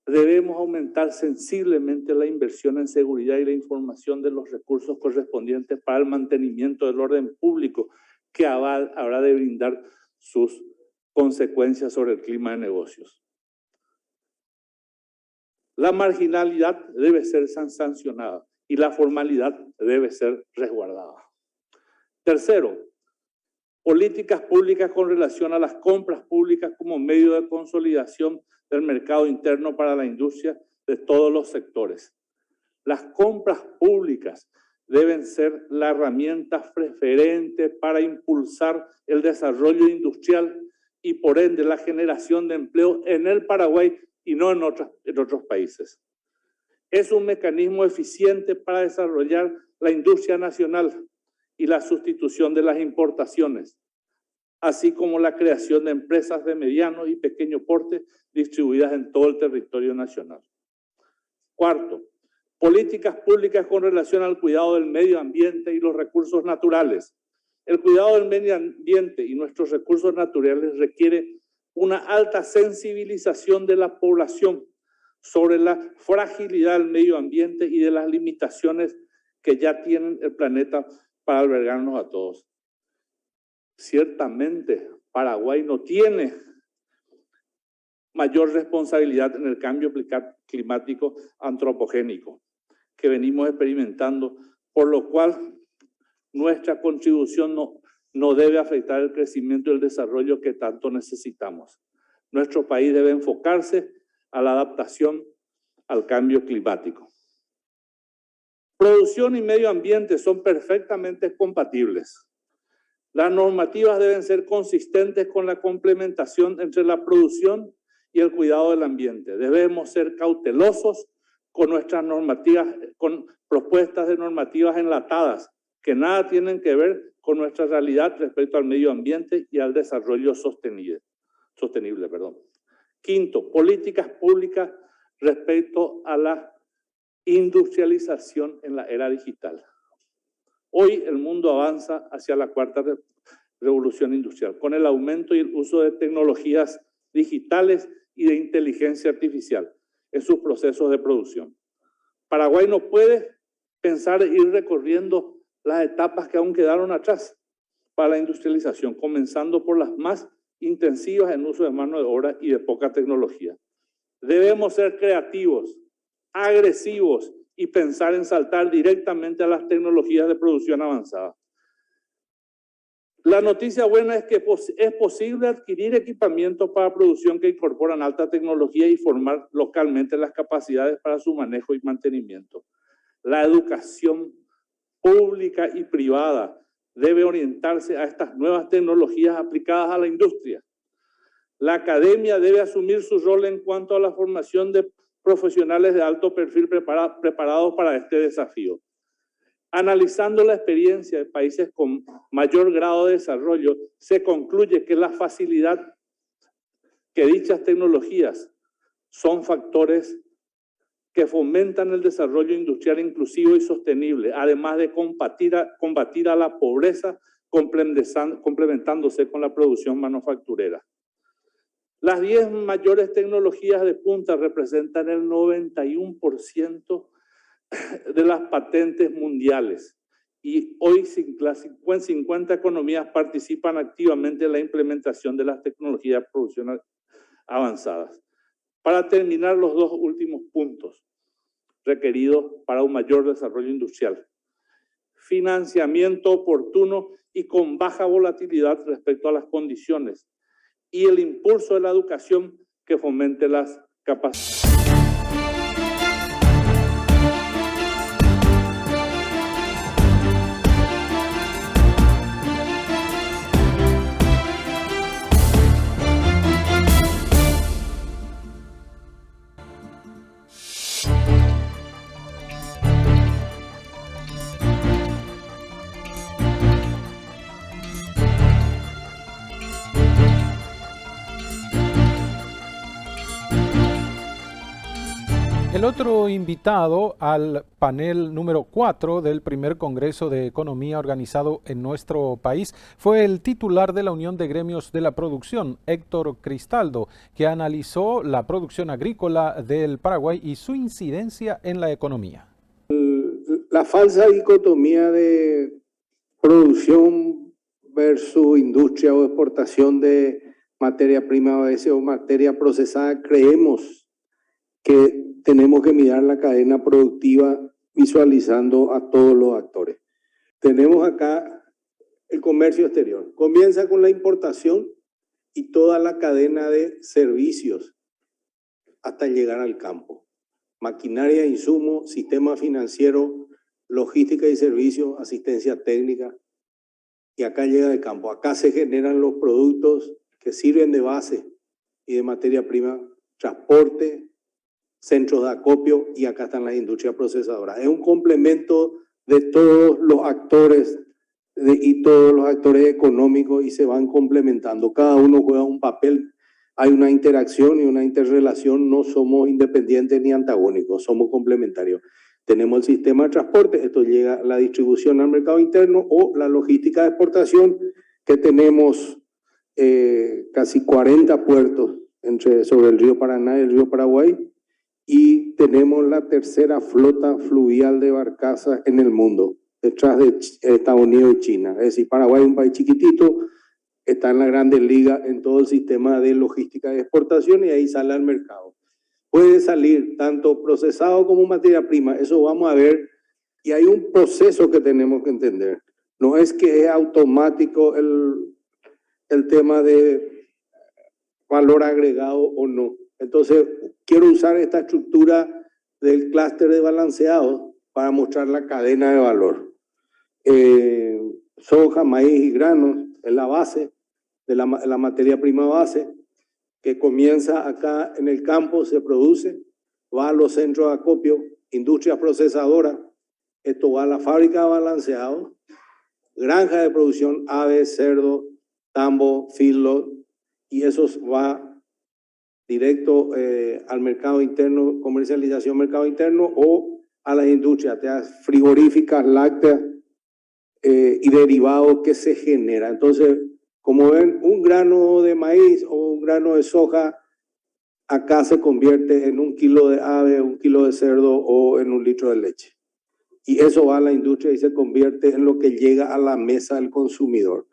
Debemos aumentar sensiblemente la inversión en seguridad y la información de los recursos correspondientes para el mantenimiento del orden público que habrá de brindar sus consecuencias sobre el clima de negocios. La marginalidad debe ser sancionada y la formalidad debe ser resguardada. Tercero, políticas públicas con relación a las compras públicas como medio de consolidación del mercado interno para la industria de todos los sectores. Las compras públicas deben ser la herramienta preferente para impulsar el desarrollo industrial y por ende la generación de empleo en el Paraguay y no en otros países. Es un mecanismo eficiente para desarrollar la industria nacional y la sustitución de las importaciones, así como la creación de empresas de mediano y pequeño porte distribuidas en todo el territorio nacional. Cuarto, políticas públicas con relación al cuidado del medio ambiente y los recursos naturales. El cuidado del medio ambiente y nuestros recursos naturales requiere una alta sensibilización de la población sobre la fragilidad del medio ambiente y de las limitaciones que ya tiene el planeta para albergarnos a todos. Ciertamente, Paraguay no tiene mayor responsabilidad en el cambio climático antropogénico que venimos experimentando, por lo cual nuestra contribución no debe afectar el crecimiento y el desarrollo que tanto necesitamos. Nuestro país debe enfocarse a la adaptación al cambio climático. Producción y medio ambiente son perfectamente compatibles. Las normativas deben ser consistentes con la complementación entre la producción y el cuidado del ambiente. Debemos ser cautelosos con nuestras normativas, con propuestas de normativas enlatadas que nada tienen que ver con nuestra realidad respecto al medio ambiente y al desarrollo sostenible. Quinto, políticas públicas respecto a la industrialización en la era digital. Hoy el mundo avanza hacia la cuarta revolución industrial, con el aumento y el uso de tecnologías digitales y de inteligencia artificial en sus procesos de producción. Paraguay no puede pensar ir recorriendo las etapas que aún quedaron atrás para la industrialización, comenzando por las más intensivas en uso de mano de obra y de poca tecnología. Debemos ser creativos, agresivos y pensar en saltar directamente a las tecnologías de producción avanzada. La noticia buena es que es posible adquirir equipamientos para producción que incorporan alta tecnología y formar localmente las capacidades para su manejo y mantenimiento. La educación pública y privada debe orientarse a estas nuevas tecnologías aplicadas a la industria. La academia debe asumir su rol en cuanto a la formación de profesionales de alto perfil preparados para este desafío. Analizando la experiencia de países con mayor grado de desarrollo, se concluye que la facilidad que dichas tecnologías son factores que fomentan el desarrollo industrial inclusivo y sostenible, además de combatir a la pobreza, complementándose con la producción manufacturera. Las 10 mayores tecnologías de punta representan el 91% de las patentes mundiales y hoy 50 economías participan activamente en la implementación de las tecnologías de producción avanzadas. Para terminar, los dos últimos puntos requeridos para un mayor desarrollo industrial: financiamiento oportuno y con baja volatilidad respecto a las condiciones, y el impulso de la educación que fomente las capacidades. El otro invitado al panel número 4 del primer Congreso de Economía organizado en nuestro país fue el titular de la Unión de Gremios de la Producción, Héctor Cristaldo, que analizó la producción agrícola del Paraguay y su incidencia en la economía. La falsa dicotomía de producción versus industria o exportación de materia prima a veces o materia procesada, creemos que tenemos que mirar la cadena productiva visualizando a todos los actores. Tenemos acá el comercio exterior. Comienza con la importación y toda la cadena de servicios hasta llegar al campo. Maquinaria, insumos, sistema financiero, logística y servicios, asistencia técnica. Y acá llega el campo. Acá se generan los productos que sirven de base y de materia prima, transporte, centros de acopio, y acá están las industrias procesadoras. Es un complemento de todos los actores y todos los actores económicos, y se van complementando. Cada uno juega un papel. Hay una interacción y una interrelación. No somos independientes ni antagónicos, somos complementarios. Tenemos el sistema de transporte, esto llega a la distribución al mercado interno, o la logística de exportación, que tenemos casi 40 puertos sobre el río Paraná y el río Paraguay, y tenemos la tercera flota fluvial de barcazas en el mundo, detrás de Estados Unidos y China. Es decir, Paraguay es un país chiquitito, está en la Grandes Ligas en todo el sistema de logística de exportación, y ahí sale al mercado. Puede salir tanto procesado como materia prima, eso vamos a ver, y hay un proceso que tenemos que entender. No es que es automático el tema de valor agregado o no. Entonces, quiero usar esta estructura del clúster de balanceado para mostrar la cadena de valor. Soja, maíz y granos es la base de la materia prima base, que comienza acá en el campo, se produce, va a los centros de acopio, industrias procesadoras, esto va a la fábrica de balanceado, granja de producción, aves, cerdo, tambo, feedlot, y eso va directo al mercado interno, comercialización mercado interno, o a las industrias frigoríficas, lácteas y derivados que se generan. Entonces, como ven, un grano de maíz o un grano de soja acá se convierte en 1 kilo de ave, 1 kilo de cerdo o en 1 litro de leche. Y eso va a la industria y se convierte en lo que llega a la mesa del consumidor.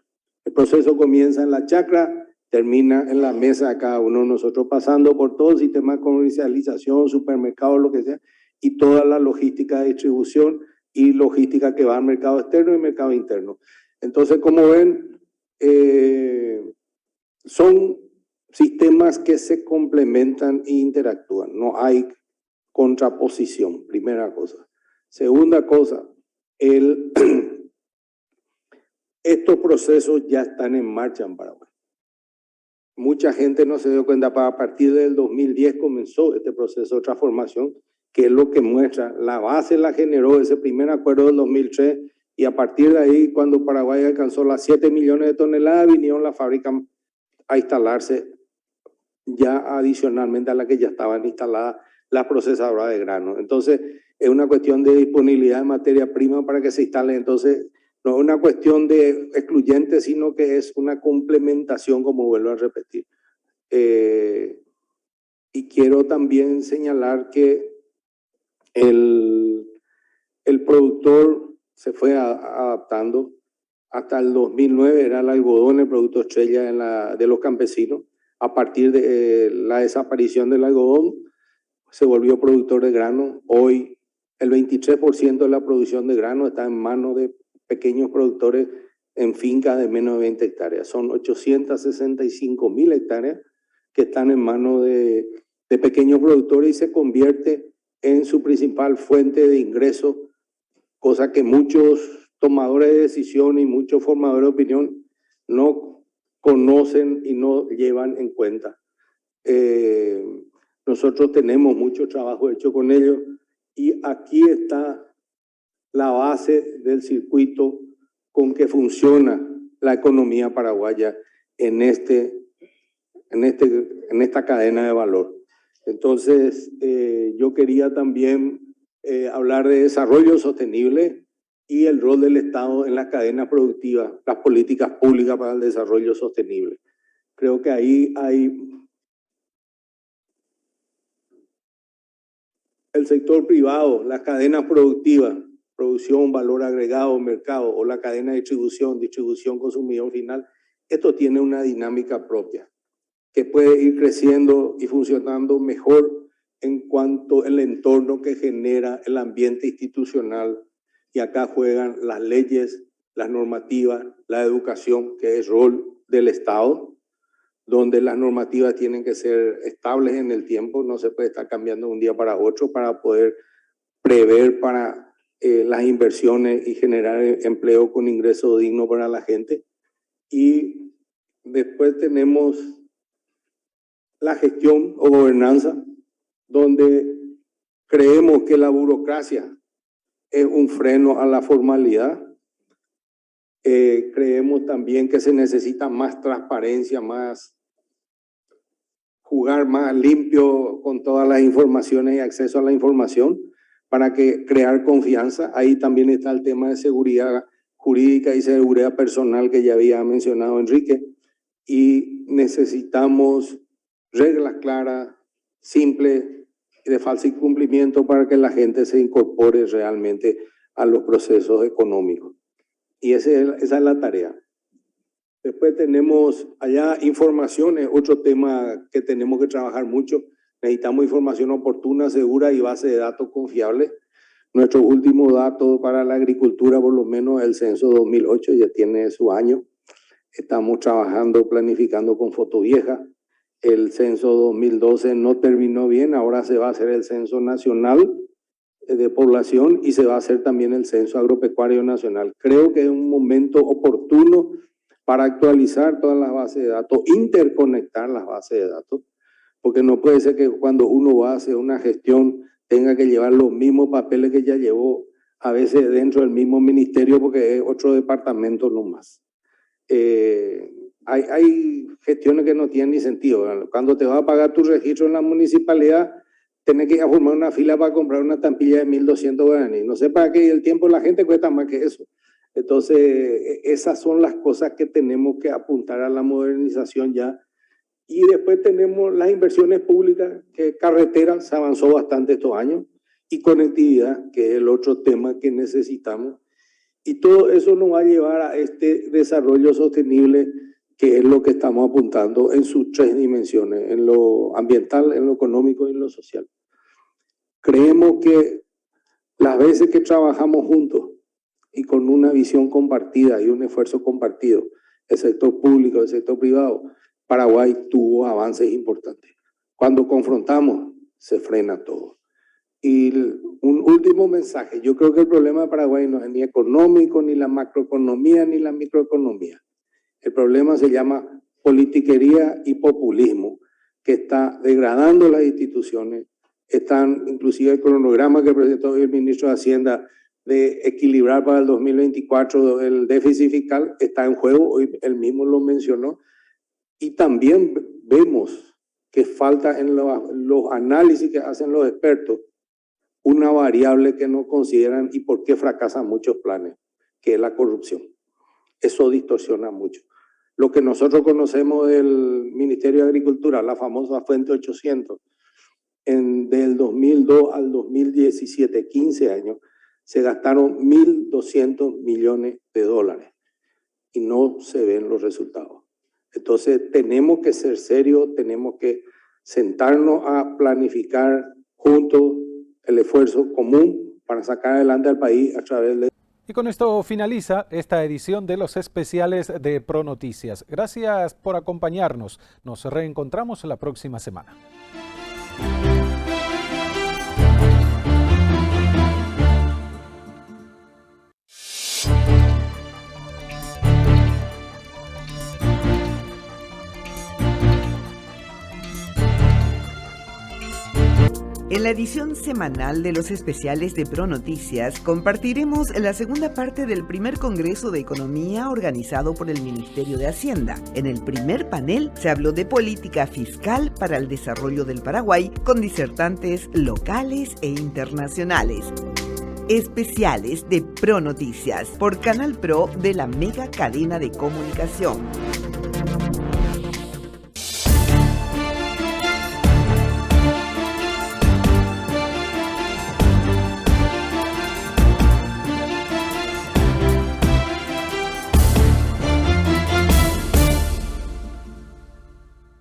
El proceso comienza en la chacra, termina en la mesa de cada uno de nosotros, pasando por todo el sistema de comercialización, supermercados, lo que sea, y toda la logística de distribución y logística que va al mercado externo y mercado interno. Entonces, como ven, son sistemas que se complementan e interactúan. No hay contraposición, primera cosa. Segunda cosa, estos procesos ya están en marcha en Paraguay. Mucha gente no se dio cuenta, pero a partir del 2010 comenzó este proceso de transformación, que es lo que muestra. La base la generó ese primer acuerdo del 2003, y a partir de ahí, cuando Paraguay alcanzó las 7 millones de toneladas, vinieron las fábricas a instalarse ya adicionalmente a la que ya estaban instaladas las procesadoras de grano. Entonces, es una cuestión de disponibilidad de materia prima para que se instale. Entonces, no es una cuestión de excluyente, sino que es una complementación, como vuelvo a repetir. Y quiero también señalar que el productor se fue adaptando. Hasta el 2009 era el algodón el producto estrella de los campesinos. A partir de la desaparición del algodón, se volvió productor de grano. Hoy el 23% de la producción de grano está en manos de pequeños productores en fincas de menos de 20 hectáreas. Son 865.000 hectáreas que están en manos de pequeños productores, y se convierte en su principal fuente de ingreso, cosa que muchos tomadores de decisión y muchos formadores de opinión no conocen y no llevan en cuenta. Nosotros tenemos mucho trabajo hecho con ellos, y aquí está la base del circuito con que funciona la economía paraguaya en esta cadena de valor. Entonces, yo quería también hablar de desarrollo sostenible y el rol del Estado en la cadena productiva, las políticas públicas para el desarrollo sostenible. Creo que ahí hay el sector privado, las cadenas productivas, producción, valor agregado, mercado, o la cadena de distribución, consumidor final. Esto tiene una dinámica propia que puede ir creciendo y funcionando mejor en cuanto al entorno que genera el ambiente institucional, y acá juegan las leyes, las normativas, la educación, que es rol del Estado, donde las normativas tienen que ser estables en el tiempo, no se puede estar cambiando de un día para otro para poder prever para las inversiones y generar empleo con ingreso digno para la gente. Y después tenemos la gestión o gobernanza, donde creemos que la burocracia es un freno a la formalidad. Creemos también que se necesita más transparencia, jugar más limpio con todas las informaciones y acceso a la información para crear confianza. Ahí también está el tema de seguridad jurídica y seguridad personal que ya había mencionado Enrique. Y necesitamos reglas claras, simples y de fácil cumplimiento para que la gente se incorpore realmente a los procesos económicos. Y esa es la tarea. Después tenemos allá informaciones, otro tema que tenemos que trabajar mucho. Necesitamos información oportuna, segura y base de datos confiables. Nuestro último dato para la agricultura, por lo menos el censo 2008, ya tiene su año. Estamos trabajando, planificando con foto vieja. El censo 2012 no terminó bien, ahora se va a hacer el censo nacional de población y se va a hacer también el censo agropecuario nacional. Creo que es un momento oportuno para actualizar todas las bases de datos, interconectar las bases de datos, porque no puede ser que cuando uno va a hacer una gestión tenga que llevar los mismos papeles que ya llevó, a veces dentro del mismo ministerio, porque es otro departamento nomás. Hay gestiones que no tienen ni sentido. Cuando te va a pagar tu registro en la municipalidad, tenés que ir a formar una fila para comprar una estampilla de 1.200 guaraníes. No sé para qué, el tiempo de la gente cuesta más que eso. Entonces, esas son las cosas que tenemos que apuntar a la modernización ya. Y después tenemos las inversiones públicas, que carretera se avanzó bastante estos años, y conectividad, que es el otro tema que necesitamos. Y todo eso nos va a llevar a este desarrollo sostenible, que es lo que estamos apuntando en sus tres dimensiones, en lo ambiental, en lo económico y en lo social. Creemos que las veces que trabajamos juntos y con una visión compartida y un esfuerzo compartido, el sector público, el sector privado, Paraguay tuvo avances importantes. Cuando confrontamos, se frena todo. Y un último mensaje, yo creo que el problema de Paraguay no es ni económico, ni la macroeconomía, ni la microeconomía. El problema se llama politiquería y populismo, que está degradando las instituciones. Están, inclusive el cronograma que presentó hoy el ministro de Hacienda de equilibrar para el 2024 el déficit fiscal, está en juego, hoy él mismo lo mencionó. Y también vemos que falta en los análisis que hacen los expertos una variable que no consideran y por qué fracasan muchos planes, que es la corrupción. Eso distorsiona mucho. Lo que nosotros conocemos del Ministerio de Agricultura, la famosa fuente 800, del 2002 al 2017, 15 años, se gastaron 1.200 millones de dólares y no se ven los resultados. Entonces tenemos que ser serios, tenemos que sentarnos a planificar juntos el esfuerzo común para sacar adelante al país a través de... Y con esto finaliza esta edición de los especiales de ProNoticias. Gracias por acompañarnos. Nos reencontramos la próxima semana. En la edición semanal de los especiales de ProNoticias compartiremos la segunda parte del primer Congreso de Economía organizado por el Ministerio de Hacienda. En el primer panel se habló de política fiscal para el desarrollo del Paraguay con disertantes locales e internacionales. Especiales de ProNoticias por Canal Pro de la mega cadena de comunicación.